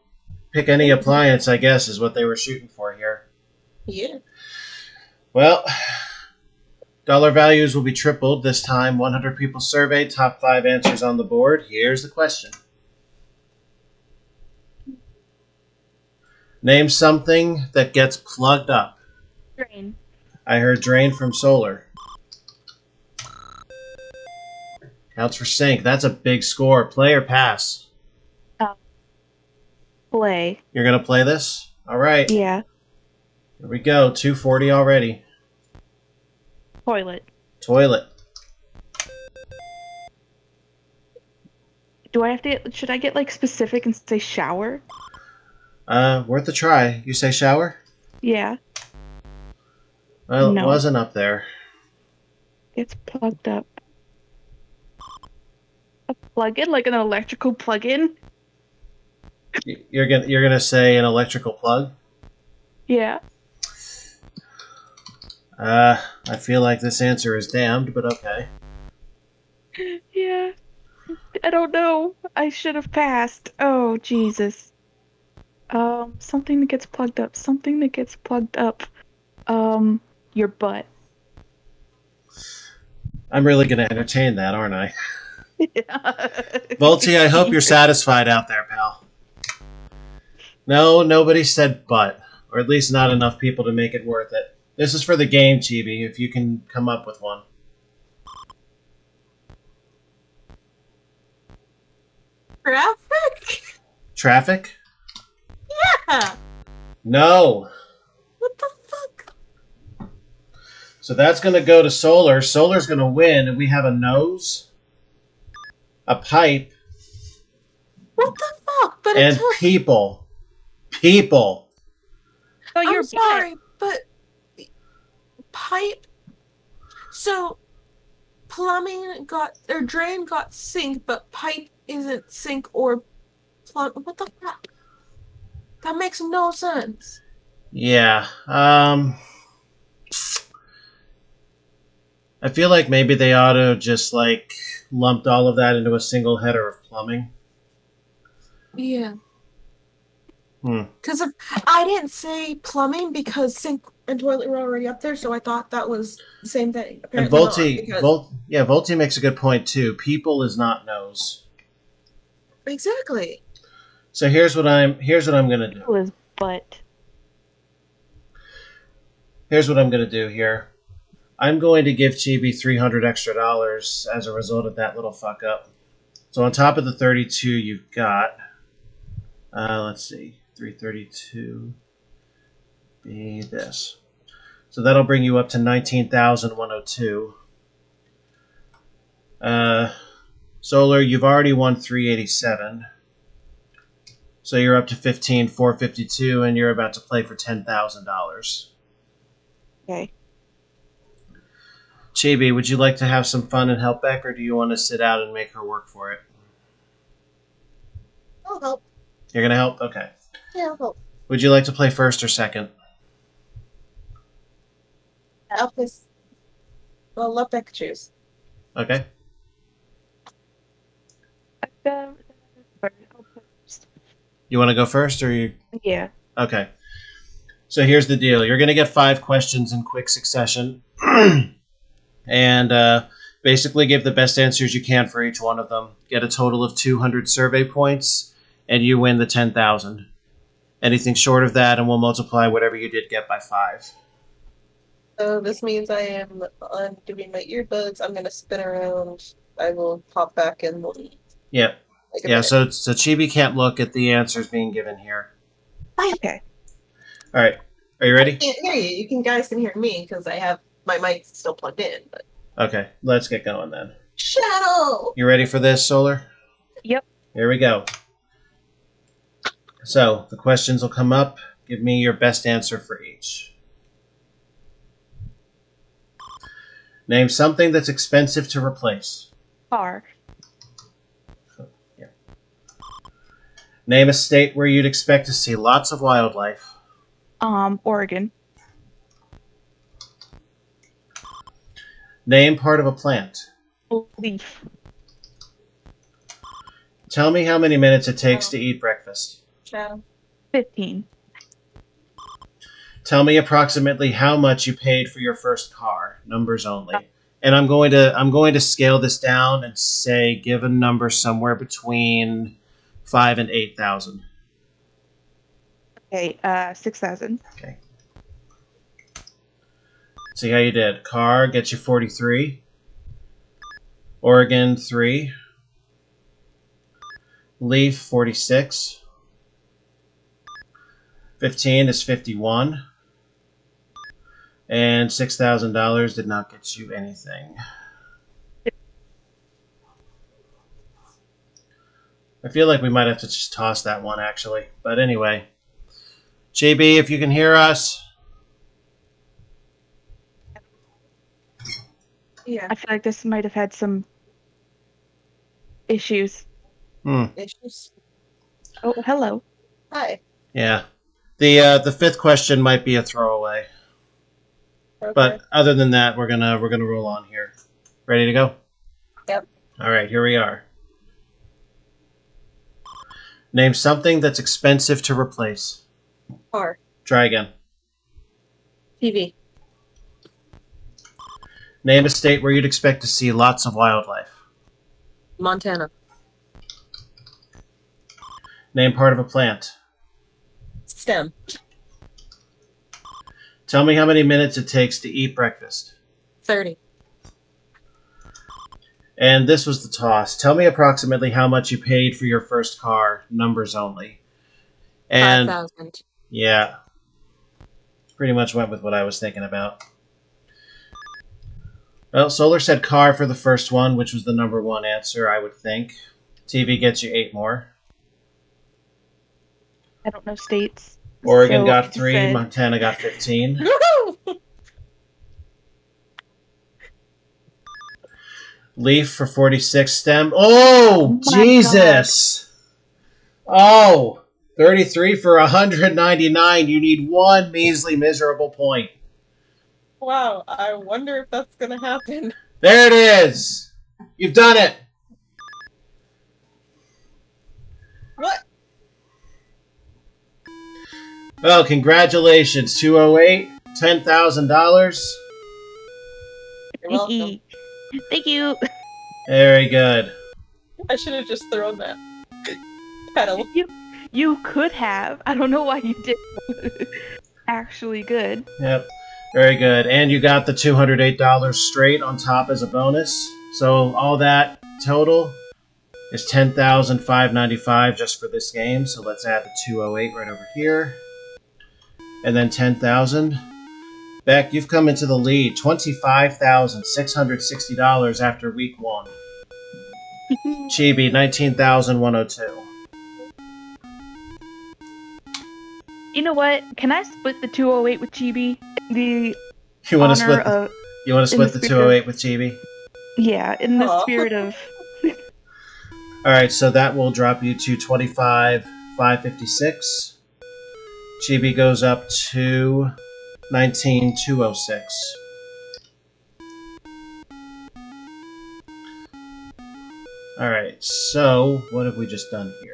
Pick any appliance, I guess, is what they were shooting for here. Yeah. Well, dollar values will be tripled this time. 100 people surveyed, top 5 answers on the board. Here's the question. Name something that gets plugged up. Drain. I heard drain from solar. Counts for sink. That's a big score. Play or pass? Play. You're going to play this? All right. Yeah. Here we go. 240 already. Toilet. Toilet. Do I have to should I get like specific and say shower? Worth a try. You say shower? Yeah. Well, No. it wasn't up there. It's plugged up. A plug-in? Like an electrical plug-in? You're gonna say an electrical plug? Yeah. I feel like this answer is damned, but okay. Yeah. I don't know. I should have passed. Oh, Jesus. Something that gets plugged up. Something that gets plugged up. Your butt. I'm really gonna entertain that, aren't I? Yeah. Volty, I hope you're satisfied out there, pal. No, nobody said butt. Or at least not enough people to make it worth it. This is for the game, Chibi, if you can come up with one. Traffic? Traffic? Yeah. No. What the fuck? So that's going to go to solar. Solar's going to win, and we have a nose, a pipe, What the fuck? But and it took... people. People. Oh, you're I'm sorry, but pipe. So plumbing got or drain got sink, but pipe isn't sink or plumb. What the fuck? That makes no sense. Yeah. I feel like maybe they ought to just like lumped all of that into a single header of plumbing. Yeah. Hmm. Because I didn't say plumbing because sink and toilet were already up there, so I thought that was the same thing. And Apparently not, Volty, because... Volty makes a good point too. People is not nose. Exactly. So here's what I'm gonna do. was butt. Here's what I'm gonna do here. I'm going to give Chibi $300 extra as a result of that little fuck up. So on top of the 32 you've got, let's see, 332 be this. So that'll bring you up to 19,102. Solar, you've already won 387. So you're up to 15,452, and you're about to play for $10,000. Okay. Chibi, would you like to have some fun and help Beck, or do you want to sit out and make her work for it? I'll help. You're going to help? Okay. Yeah, I'll help. Would you like to play first or second? I'll play. Well, let Beck choose. Okay. You want to go first, or you? Yeah. Okay. So here's the deal. You're going to get 5 questions in quick succession. And basically give the best answers you can for each one of them. Get a total of 200 survey points, and you win the 10,000. Anything short of that, and we'll multiply whatever you did get by 5. So this means I am undoing my earbuds. I'm going to spin around. I will pop back and we'll eat. Yeah. Like Yeah, so Chibi can't look at the answers being given here. Okay. All right. Are you ready? I can't hear you. You guys can hear me because I have my mic still plugged in. But... Okay, let's get going then. Shadow! You ready for this, Solar? Yep. Here we go. So, the questions will come up. Give me your best answer for each. Name something that's expensive to replace. Car. Yeah. Name a state where you'd expect to see lots of wildlife. Oregon. Name part of a plant. Leaf. Tell me how many minutes it takes to eat breakfast. 15. Tell me approximately how much you paid for your first car. Numbers only. And I'm going to scale this down and say give a number somewhere between 5 and 8,000. Okay, 6,000. Okay. See how you did. Car gets you 43. Oregon 3. Leaf 46. 15 is 51. And $6,000 did not get you anything. I feel like we might have to just toss that one, actually. But anyway. Chibi, if you can hear us. Yeah. I feel like this might have had some issues. Issues. Oh, hello. Hi. Yeah. The fifth question might be a throwaway. Okay. But other than that, we're gonna roll on here. Ready to go? Yep. All right, here we are. Name something that's expensive to replace. Car. Try again. TV. Name a state where you'd expect to see lots of wildlife. Montana. Name part of a plant. STEM. Tell me how many minutes it takes to eat breakfast. 30. And this was the toss. Tell me approximately how much you paid for your first car. Numbers only. And 5,000. yeah. Pretty much went with what I was thinking about. Well, Solar said car for the first one, which was the number one answer, I would think. TV gets you 8 more. I don't know states. Oregon So got I 3, said- Montana got 15. Woohoo! Leaf for 46 stem. Oh, my Jesus! Oh, 33 for 199. You need one measly, miserable point. Wow, I wonder if that's gonna happen. There it is! You've done it! What? Well, congratulations. 208, $10,000. You're welcome. Thank you. Very good. I should have just thrown that pedal. You could have. I don't know why you did. Actually good. Yep. Very good. And you got the $208 straight on top as a bonus. So all that total is $10,595 just for this game. So let's add the 208 right over here. And then 10,000. Beck, you've come into the lead. $25,660 after week 1. Chibi, $19,102. You know what? Can I split the 208 with Chibi? The You want to honor split? of You want to in the split the spirit 208 with Chibi? yeah, in the Aw. spirit of All right, so that will drop you to 25,556. Chibi goes up to 19,206. All right, so what have we just done here?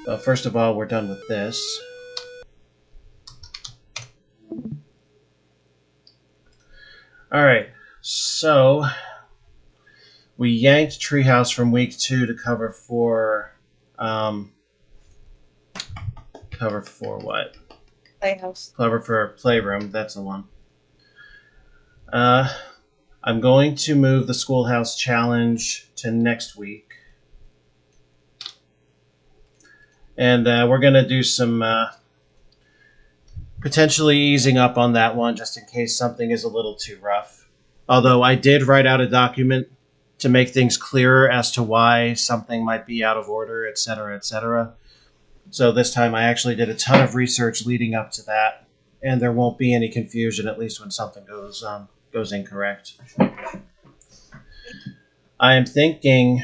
Well, first of all, we're done with this. Alright, so we yanked Treehouse from week 2 to cover for what? Playhouse. Cover for Playroom, that's the one. I'm going to move the Schoolhouse Challenge to next week. And we're going to do some potentially easing up on that one just in case something is a little too rough. Although I did write out a document to make things clearer as to why something might be out of order, etc., etc. So this time I actually did a ton of research leading up to that, and there won't be any confusion, at least when something goes incorrect. I am thinking,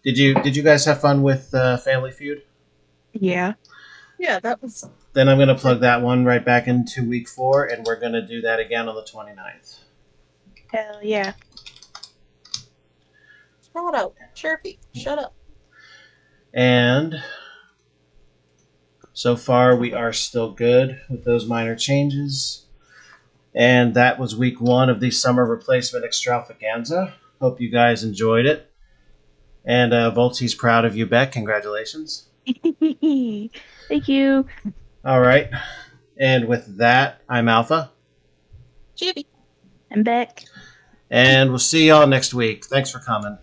did you guys have fun with Family Feud? yeah. Yeah, that was... Then I'm going to plug that one right back into week 4, and we're going to do that again on the 29th. Hell yeah. Shut up. Chirpy. Shut up. And so far, we are still good with those minor changes. And that was week 1 of the summer replacement ExtrAlphaGanza. Hope you guys enjoyed it. And Voltie's proud of you, Beck. Congratulations. Thank you. All right. And with that, I'm Alpha. Chibi. I'm Beck. And we'll see y'all next week. Thanks for coming.